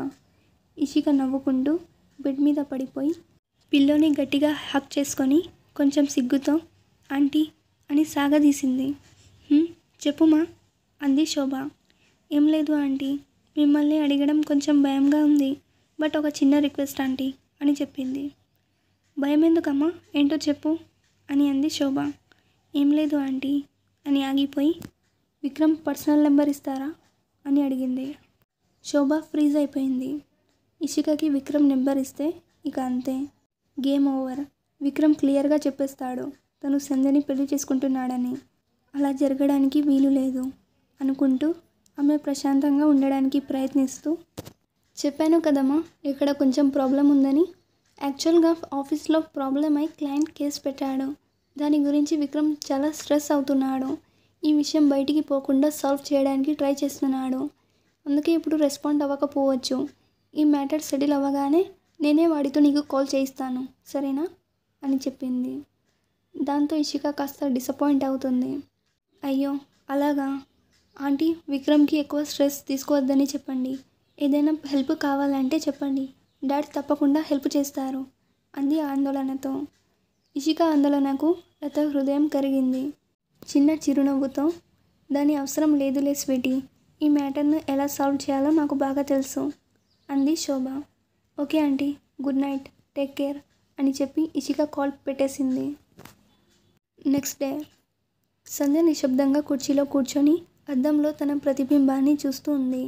ఇషిక నవ్వుకుంటూ బెడ్ మీద పడిపోయి పిల్లోని గట్టిగా హక్ చేసుకొని కొంచెం సిగ్గుతో ఆంటీ అని సాగదీసింది. చెప్పుమా అంది శోభ. ఏం లేదు ఆంటీ, మిమ్మల్ని అడగడం కొంచెం భయంగా ఉంది, బట్ ఒక చిన్న రిక్వెస్ట్ ఆంటీ అని చెప్పింది. భయం ఎందుకమ్మా, ఏంటో చెప్పు అని అంది శోభ. ఏం లేదు ఆంటీ అని ఆగిపోయి, విక్రమ్ పర్సనల్ నెంబర్ ఇస్తారా అని అడిగింది. శోభ ఫ్రీజ్ అయిపోయింది. ఇషికకి విక్రమ్ నెంబర్ ఇస్తే ఇక అంతే, గేమ్ ఓవర్. విక్రమ్ క్లియర్గా చెప్పేస్తాడు తను సంధ్యని పెళ్లి చేసుకుంటున్నాడని, అలా జరగడానికి వీలు లేదు అనుకుంటూ ఆమె ప్రశాంతంగా ఉండడానికి ప్రయత్నిస్తూ, చెప్పాను కదమ్మా ఇక్కడ కొంచెం ప్రాబ్లం ఉందని, యాక్చువల్గా ఆఫీస్లో ప్రాబ్లం అయి క్లయింట్ కేసు పెట్టాడు, దాని గురించి విక్రమ్ చాలా స్ట్రెస్ అవుతున్నాడు, ఈ విషయం బయటికి పోకుండా సాల్వ్ చేయడానికి ట్రై చేస్తున్నాడు, అందుకే ఇప్పుడు రెస్పాండ్ అవ్వకపోవచ్చు, ఈ మ్యాటర్ సెటిల్ అవ్వగానే నేనే వాడితో నీకు కాల్ చేయిస్తాను సరేనా అని చెప్పింది. దాంతో ఇషిక కాస్త డిసప్పాయింట్ అవుతుంది. అయ్యో అలాగా ఆంటీ, విక్రమ్కి ఎక్కువ స్ట్రెస్ తీసుకోవద్దని చెప్పండి, ఏదైనా హెల్ప్ కావాలంటే చెప్పండి, డాడ్ తప్పకుండా హెల్ప్ చేస్తారు అంది ఆందోళనతో. ఇషిక ఆందోళనకు లత హృదయం కరిగింది. చిన్న చిరునవ్వుతో, దాని అవసరం లేదులే స్వీటీ, ఈ మ్యాటర్ను ఎలా సాల్వ్ చేయాలో నాకు బాగా తెలుసు అంది Shobha. Okay aunty, good night, take care అని చెప్పి ఇషిక కాల్ పెట్టేసింది. నెక్స్ట్ డే సంధ్య నిశ్శబ్దంగా కుర్చీలో కూర్చొని అద్దంలో తన ప్రతిబింబాన్ని చూస్తూ ఉంది.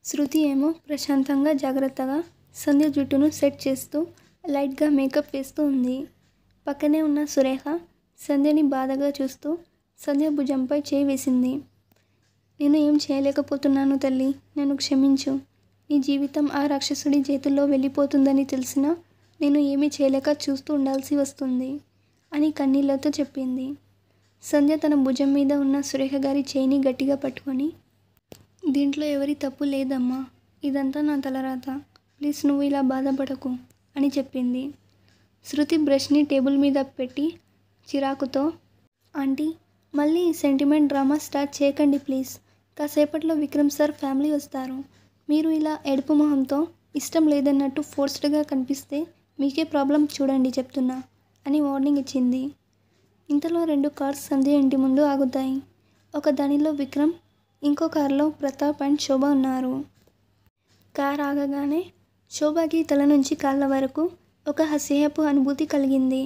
శృతి ఏమో ప్రశాంతంగా జాగ్రత్తగా సంధ్య జుట్టును సెట్ చేస్తూ లైట్గా మేకప్ వేస్తూ ఉంది. పక్కనే ఉన్న సురేఖ సంధ్యని బాధగా చూస్తూ సంధ్య భుజంపై చేయి వేసింది. నేను ఏం చేయలేకపోతున్నాను తల్లి, నన్ను క్షమించు. నీ జీవితం ఆ రాక్షసుడి చేతుల్లో వెళ్ళిపోతుందని తెలిసినా నేను ఏమీ చేయలేక చూస్తూ ఉండాల్సి వస్తుంది అని కన్నీళ్లతో చెప్పింది. సంధ్య తన భుజం మీద ఉన్న సురేఖ గారి చేయిని గట్టిగా పట్టుకొని, దీంట్లో ఎవరి తప్పు లేదమ్మా, ఇదంతా నా తలరాత, ప్లీజ్ నువ్వు ఇలా బాధపడకు అని చెప్పింది. శృతి బ్రష్ని టేబుల్ మీద పెట్టి చిరాకుతో, ఆంటీ మళ్ళీ ఈ సెంటిమెంట్ డ్రామా స్టార్ట్ చేయకండి ప్లీజ్. కాసేపట్లో విక్రమ్ సార్ ఫ్యామిలీ వస్తారు. మీరు ఇలా ఏడుపు మొహంతో ఇష్టం లేదన్నట్టు ఫోర్స్డ్గా కనిపిస్తే మీకే ప్రాబ్లం చూడండి చెప్తున్నా అని వార్నింగ్ ఇచ్చింది. ఇంతలో 2 కార్స్ సంధ్య ఇంటి ముందు ఆగుతాయి. ఒక దానిలో విక్రమ్, ఇంకో కారులో ప్రతాప్ అండ్ శోభ ఉన్నారు. కార్ ఆగగానే శోభకి తల నుంచి కాళ్ళ వరకు ఒక అసహ్యపు అనుభూతి కలిగింది.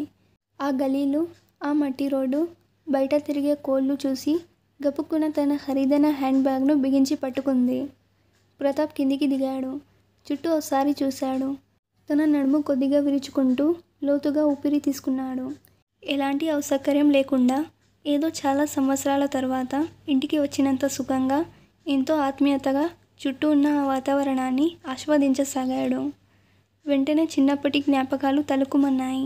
ఆ గలీలు, ఆ మట్టి రోడ్డు, బయట తిరిగే కోళ్ళు చూసి గబుక్కున తన ఖరీదైన హ్యాండ్ బ్యాగ్ను బిగించి పట్టుకుంది. ప్రతాప్ కిందికి దిగాడు. చుట్టూ ఒకసారి చూశాడు. తన నడుము కొద్దిగా విరుచుకుంటూ లోతుగా ఊపిరి తీసుకున్నాడు. ఎలాంటి అసౌకర్యం లేకుండా ఏదో చాలా సంవత్సరాల తర్వాత ఇంటికి వచ్చినంత సుఖంగా, ఎంతో ఆత్మీయతగా చుట్టూ ఉన్న ఆ వాతావరణాన్ని ఆస్వాదించసాగాడు. వెంటనే చిన్నప్పటి జ్ఞాపకాలు తలుకుమన్నాయి.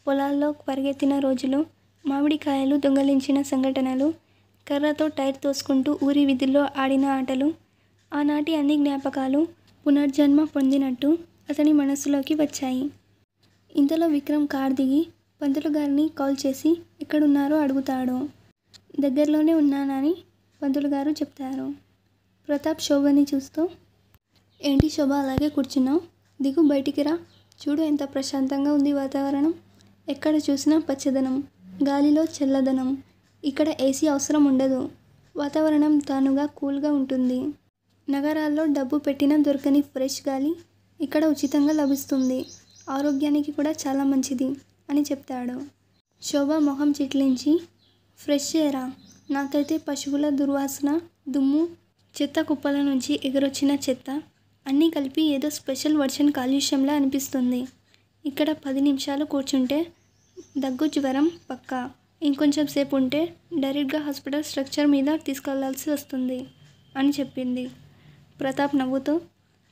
పొలాల్లో పరిగెత్తిన రోజులు, మామిడికాయలు దొంగలించిన సంఘటనలు, కర్రతో టైర్ తోసుకుంటూ ఊరి వీధుల్లో ఆడిన ఆటలు, ఆనాటి అన్ని జ్ఞాపకాలు పునర్జన్మ పొందినట్టు అతని మనసులోకి వచ్చాయి. ఇంతలో విక్రమ్ కార్ దిగి పంతులు గారిని కాల్ చేసి ఎక్కడున్నారో అడుగుతాడు. దగ్గరలోనే ఉన్నానని పంతులు గారు చెప్తారు. ప్రతాప్ శోభని చూస్తూ, ఏంటి శోభ అలాగే కూర్చున్నావు, దిగు బయటికి రా, చూడు ఎంత ప్రశాంతంగా ఉంది వాతావరణం, ఎక్కడ చూసినా పచ్చదనం, గాలిలో చల్లదనం, ఇక్కడ ఏసీ అవసరం ఉండదు, వాతావరణం తానుగా కూల్గా ఉంటుంది, నగరాల్లో డబ్బు పెట్టినా దొరకని ఫ్రెష్ గాలి ఇక్కడ ఉచితంగా లభిస్తుంది, ఆరోగ్యానికి కూడా చాలా మంచిది అని చెప్తాడు. శోభ మొహం చిట్లించి, ఫ్రెష్ ఎయిరా, నాకైతే పశువుల దుర్వాసన, దుమ్ము, చెత్త కుప్పల నుంచి ఎగురొచ్చిన చెత్త అన్నీ కలిపి ఏదో స్పెషల్ వర్షన్ కాలుష్యంలా అనిపిస్తుంది. ఇక్కడ 10 నిమిషాలు కూర్చుంటే దగ్గు జ్వరం పక్కా, ఇంకొంచెం సేపు ఉంటే డైరెక్ట్గా హాస్పిటల్ స్ట్రక్చర్ మీద తీసుకెళ్లాల్సి వస్తుంది అని చెప్పింది. ప్రతాప్ నవ్వుతూ,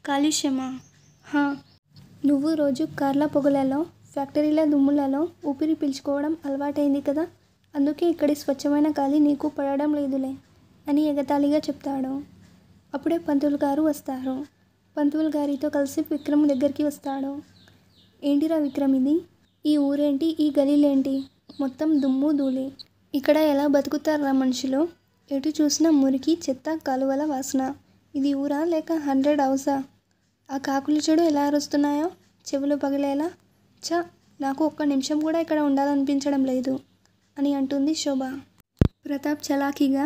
కాలుష్యమా, హా, నువ్వు రోజు కార్ల పొగలలో, ఫ్యాక్టరీల దుమ్ములలో ఊపిరి పీల్చుకోవడం అలవాటైంది కదా, అందుకే ఇక్కడి స్వచ్ఛమైన గాలి నీకు పడడం లేదులే అని ఎగతాళిగా చెప్తాడు. అప్పుడే పంతులు గారు వస్తారు. పంతులు గారితో కలిసి విక్రమ్ దగ్గరికి వస్తాడు. ఏంటిరా విక్రమ్ ఇది, ఈ ఊరేంటి, ఈ గలీలేంటి, మొత్తం దుమ్ము ధూళి, ఇక్కడ ఎలా బతుకుతారా మనుషులు, ఎటు చూసినా మురికి, చెత్త, కాలువల వాసన, ఇది ఊరా లేక 100 హౌసా, ఆ కాకులు చెడు ఎలా అరుస్తున్నాయో, చెవులు పగిలేలా, చ, నాకు ఒక్క నిమిషం కూడా ఇక్కడ ఉండాలనిపించడం లేదు అని అంటుంది శోభ. ప్రతాప్ చలాకీగా,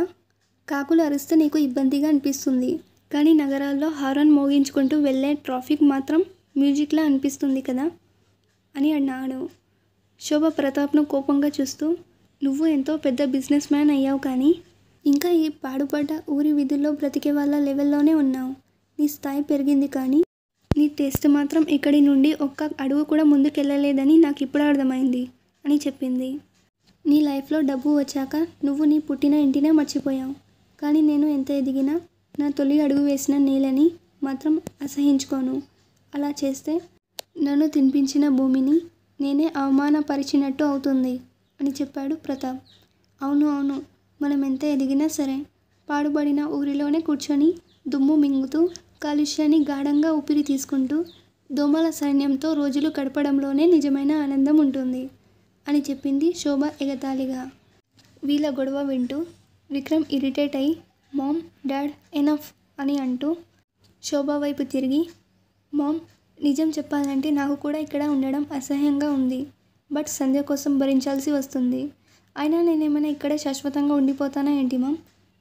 కాకులు అరిస్తే నీకు ఇబ్బందిగా అనిపిస్తుంది, కానీ నగరాల్లో హారన్ మోగించుకుంటూ వెళ్ళే ట్రాఫిక్ మాత్రం మ్యూజిక్లా అనిపిస్తుంది కదా అని అన్నాడు. శోభ ప్రతాప్ను కోపంగా చూస్తూ, నువ్వు ఎంతో పెద్ద బిజినెస్ మ్యాన్ అయ్యావు కానీ ఇంకా ఈ పాడుపడ్డ ఊరి వీధుల్లో బ్రతికే వాళ్ళ లెవెల్లోనే ఉన్నావు. నీ స్థాయి పెరిగింది కానీ నీ టేస్ట్ మాత్రం ఇక్కడి నుండి ఒక్క అడుగు కూడా ముందుకెళ్ళలేదని నాకు ఇప్పుడు అర్థమైంది అని చెప్పింది. నీ లైఫ్లో డబ్బు వచ్చాక నువ్వు నీ పుట్టిన ఇంటినే మర్చిపోయావు, కానీ నేను ఎంత ఎదిగినా నా తొలి అడుగు వేసిన నేలని మాత్రం అసహించుకోను. అలా చేస్తే నన్ను తినిపించిన భూమిని నేనే అవమానపరిచినట్టు అవుతుంది అని చెప్పాడు ప్రతాప్. అవును అవును, మనం ఎంత ఎదిగినా సరే పాడుబడిన ఊరిలోనే కూర్చొని దుమ్ము మింగుతూ, కాలుష్యాన్ని గాఢంగా ఊపిరి తీసుకుంటూ, దోమల సైన్యంతో రోజులు గడపడంలోనే నిజమైన ఆనందం ఉంటుంది అని చెప్పింది శోభ ఎగతాళిగా. వీళ్ళ గొడవ వింటూ విక్రమ్ ఇరిటేట్ అయి, మామ్, డాడ్, ఎనఫ్ అని అంటూ శోభ వైపు తిరిగి, మామ్, నిజం చెప్పాలంటే నాకు కూడా ఇక్కడ ఉండడం అసహ్యంగా ఉంది, బట్ సంధ్య కోసం భరించాల్సి వస్తుంది, అయినా నేనేమైనా ఇక్కడే శాశ్వతంగా ఉండిపోతానా ఏంటి మామ్,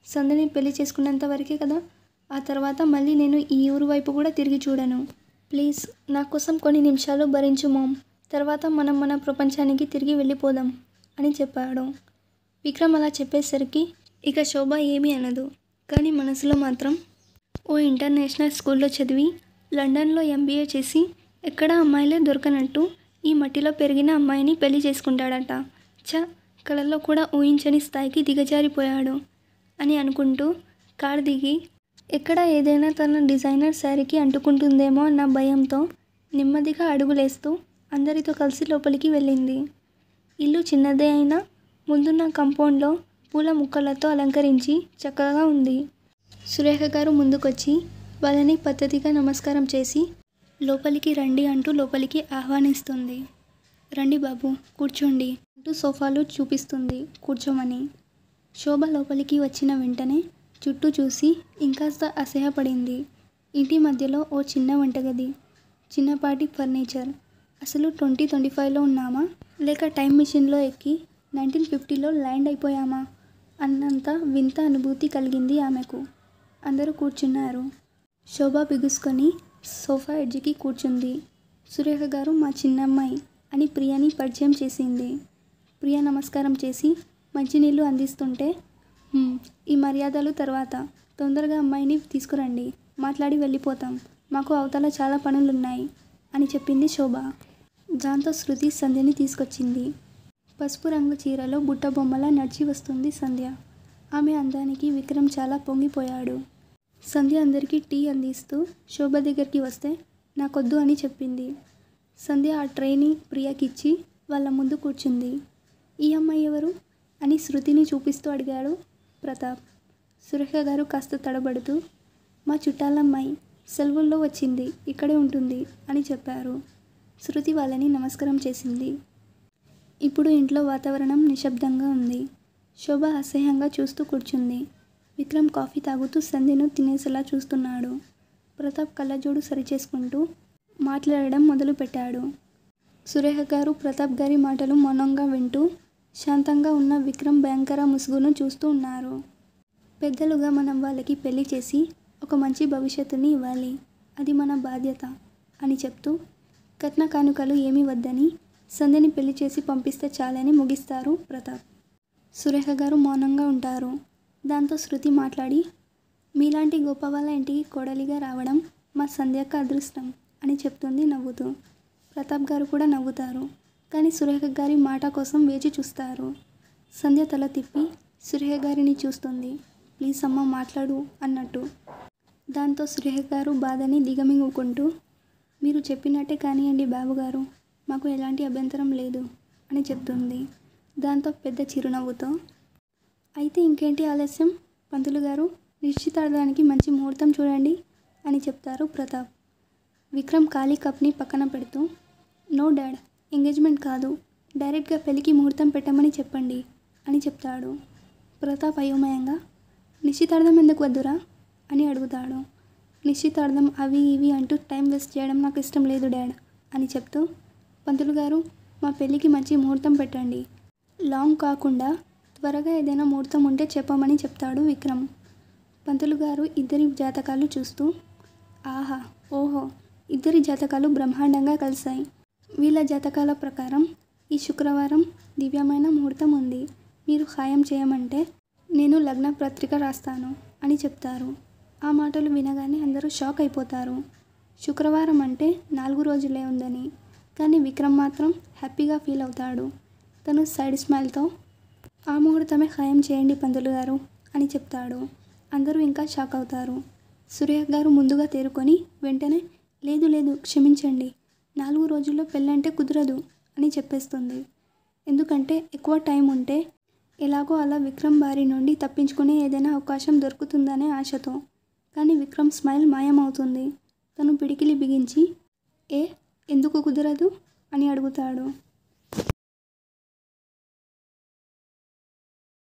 సంధ్యని పెళ్లి చేసుకున్నంత వరకే కదా, ఆ తర్వాత మళ్ళీ నేను ఈ ఊరు వైపు కూడా తిరిగి చూడను, ప్లీజ్ నా కోసం కొన్ని నిమిషాలు భరించు మామ్, తర్వాత మనం మన ప్రపంచానికి తిరిగి వెళ్ళిపోదాం అని చెప్పాడు. విక్రమ్ అలా చెప్పేసరికి ఇక శోభ ఏమీ అనదు. కానీ మనసులో మాత్రం ఓ ఇంటర్నేషనల్ స్కూల్లో చదివి లండన్లో MBA చేసి ఎక్కడా అమ్మాయిలే దొరకనట్టు ఈ మట్టిలో పెరిగిన అమ్మాయిని పెళ్లి చేసుకుంటాడట. కళల్లో కూడా ఊహించని స్థాయికి దిగజారిపోయాడు అని అనుకుంటూ కారు దిగి ఎక్కడ ఏదైనా తన డిజైనర్ శారీకి అంటుకుంటుందేమో అన్న భయంతో నెమ్మదిగా అడుగులేస్తూ అందరితో కలిసి లోపలికి వెళ్ళింది. ఇల్లు చిన్నదే అయినా ముందున్న కాంపౌండ్లో పూల ముక్కలతో అలంకరించి చక్కగా ఉంది. సురేఖ గారు ముందుకొచ్చి వాళ్ళని పద్ధతిగా నమస్కారం చేసి లోపలికి రండి అంటూ లోపలికి ఆహ్వానిస్తుంది. రండి బాబు కూర్చోండి అంటూ సోఫాలు చూపిస్తుంది కూర్చోమని. శోభ లోపలికి వచ్చిన వెంటనే చుట్టూ చూసి ఇంకాస్త అసహ్యపడింది. ఇంటి మధ్యలో ఓ చిన్న వంటగది, చిన్నపాటి ఫర్నిచర్. అసలు 2025లో ఉన్నామా లేక టైం మిషన్లో ఎక్కి 1950లో ల్యాండ్ అయిపోయామా అన్నంత వింత అనుభూతి కలిగింది ఆమెకు. అందరూ కూర్చున్నారు. శోభ బిగుసుకొని సోఫా ఎడ్జ్కి కూర్చుంది. సురేఖ గారు మా చిన్నమ్మాయి అని ప్రియని పరిచయం చేసింది. ప్రియ నమస్కారం చేసి మంచినీళ్ళు అందిస్తుంటే ఈ మర్యాదలు తర్వాత, తొందరగా అమ్మాయిని తీసుకురండి, మాట్లాడి వెళ్ళిపోతాం, మాకు అవతల చాలా పనులున్నాయి అని చెప్పింది శోభ. దాంతో శృతి సంధ్యని తీసుకొచ్చింది. పసుపు రంగు చీరలో బుట్ట బొమ్మలా నడిచి వస్తుంది సంధ్య. ఆమె అందానికి విక్రమ్ చాలా పొంగిపోయాడు. సంధ్య అందరికీ టీ అందిస్తూ శోభ దగ్గరికి వస్తే నాకొద్దు అని చెప్పింది. సంధ్య ఆ ట్రేని ప్రియకిచ్చి వాళ్ళ ముందు కూర్చుంది. ఈ అమ్మాయి ఎవరు అని శృతిని చూపిస్తూ అడిగాడు ప్రతాప్. సురేఖ గారు కాస్త తడబడుతూ మా చుట్టాలమ్మాయి, సెలవుల్లో వచ్చింది, ఇక్కడే ఉంటుంది అని చెప్పారు. శృతి వాళ్ళని నమస్కారం చేసింది. ఇప్పుడు ఇంట్లో వాతావరణం నిశ్శబ్దంగా ఉంది. శోభ అసహ్యంగా చూస్తూ కూర్చుంది. విక్రమ్ కాఫీ తాగుతూ సంధ్యను తినేసేలా చూస్తున్నాడు. ప్రతాప్ కళ్ళజోడు సరిచేసుకుంటూ మాట్లాడడం మొదలుపెట్టాడు. సురేఖ గారు ప్రతాప్ గారి మాటలు మౌనంగా వింటూ శాంతంగా ఉన్న విక్రమ్ భయంకర ముసుగును చూస్తూ ఉన్నారు. పెద్దలుగా మనం వాళ్ళకి పెళ్లి చేసి ఒక మంచి భవిష్యత్తుని ఇవ్వాలి, అది మన బాధ్యత అని చెప్తూ కట్న కానుకలు ఏమీ వద్దని సంధ్యని పెళ్లి చేసి పంపిస్తే చాలని ముగిస్తారు ప్రతాప్. సురేఖ గారు మౌనంగా ఉంటారు. దాంతో శృతి మాట్లాడి మీలాంటి గొప్ప వాళ్ళ ఇంటికి కోడలిగా రావడం మా సంధ్యక్క అదృష్టం అని చెప్తుంది నవ్వుతూ. ప్రతాప్ గారు కూడా నవ్వుతారు. కానీ సురేఖ గారి మాట కోసం వేచి చూస్తారు. సంధ్య తల తిప్పి సురేఖ గారిని చూస్తుంది. ప్లీజ్ అమ్మ మాట్లాడు అన్నట్టు. దాంతో సురేఖ గారు బాధని దిగమింగుకుంటూ మీరు చెప్పినట్టే కానివ్వండి బాబుగారు, మాకు ఎలాంటి అభ్యంతరం లేదు అని చెప్తుంది. దాంతో పెద్ద చిరునవ్వుతో అయితే ఇంకేంటి ఆలస్యం పంతులు గారు, నిశ్చితార్థానికి మంచి ముహూర్తం చూడండి అని చెప్తారు ప్రతాప్. విక్రమ్ ఖాళీ కప్ని పక్కన పెడుతూ నో డాడ్, ఎంగేజ్మెంట్ కాదు, డైరెక్ట్గా పెళ్ళికి ముహూర్తం పెట్టమని చెప్పండి అని చెప్తాడు. ప్రతాప్ అయోమయంగా నిశ్చితార్థం ఎందుకు వద్దురా అని అడుగుతాడు. నిశ్చితార్థం అవి ఇవి అంటూ టైం వేస్ట్ చేయడం నాకు ఇష్టం లేదు డాడ్ అని చెప్తూ పంతులు గారు మా పెళ్ళికి మంచి ముహూర్తం పెట్టండి, లాంగ్ కాకుండా త్వరగా ఏదైనా ముహూర్తం ఉంటే చెప్పమని చెప్తాడు విక్రమ్. పంతులు గారు ఇద్దరి జాతకాలు చూస్తూ ఆహా ఓహో, ఇద్దరి జాతకాలు బ్రహ్మాండంగా కలిశాయి. వీళ్ళ జాతకాల ప్రకారం ఈ శుక్రవారం దివ్యమైన ముహూర్తం ఉంది, మీరు ఖాయం చేయమంటే నేను లగ్న పత్రిక రాస్తాను అని చెప్తారు. ఆ మాటలు వినగానే అందరూ షాక్ అయిపోతారు. శుక్రవారం అంటే 4 రోజులే ఉందని. కానీ విక్రమ్ మాత్రం హ్యాపీగా ఫీల్ అవుతాడు. తను సైడ్ స్మైల్తో ఆ ముహూర్తమే ఖాయం చేయండి పంతులు గారు అని చెప్తాడు. అందరూ ఇంకా షాక్ అవుతారు. సురేఖ గారు ముందుగా తేరుకొని వెంటనే లేదు లేదు క్షమించండి, 4 రోజుల్లో పెళ్ళంటే కుదరదు అని చెప్పేస్తుంది. ఎందుకంటే ఎక్కువ టైం ఉంటే ఎలాగో అలా విక్రమ్ బారి నుండి తప్పించుకునే ఏదైనా అవకాశం దొరుకుతుందనే ఆశతో. కానీ విక్రమ్ స్మైల్ మాయమవుతుంది. తను పిడికిలి బిగించి ఎందుకు కుదరదు అని అడుగుతాడు.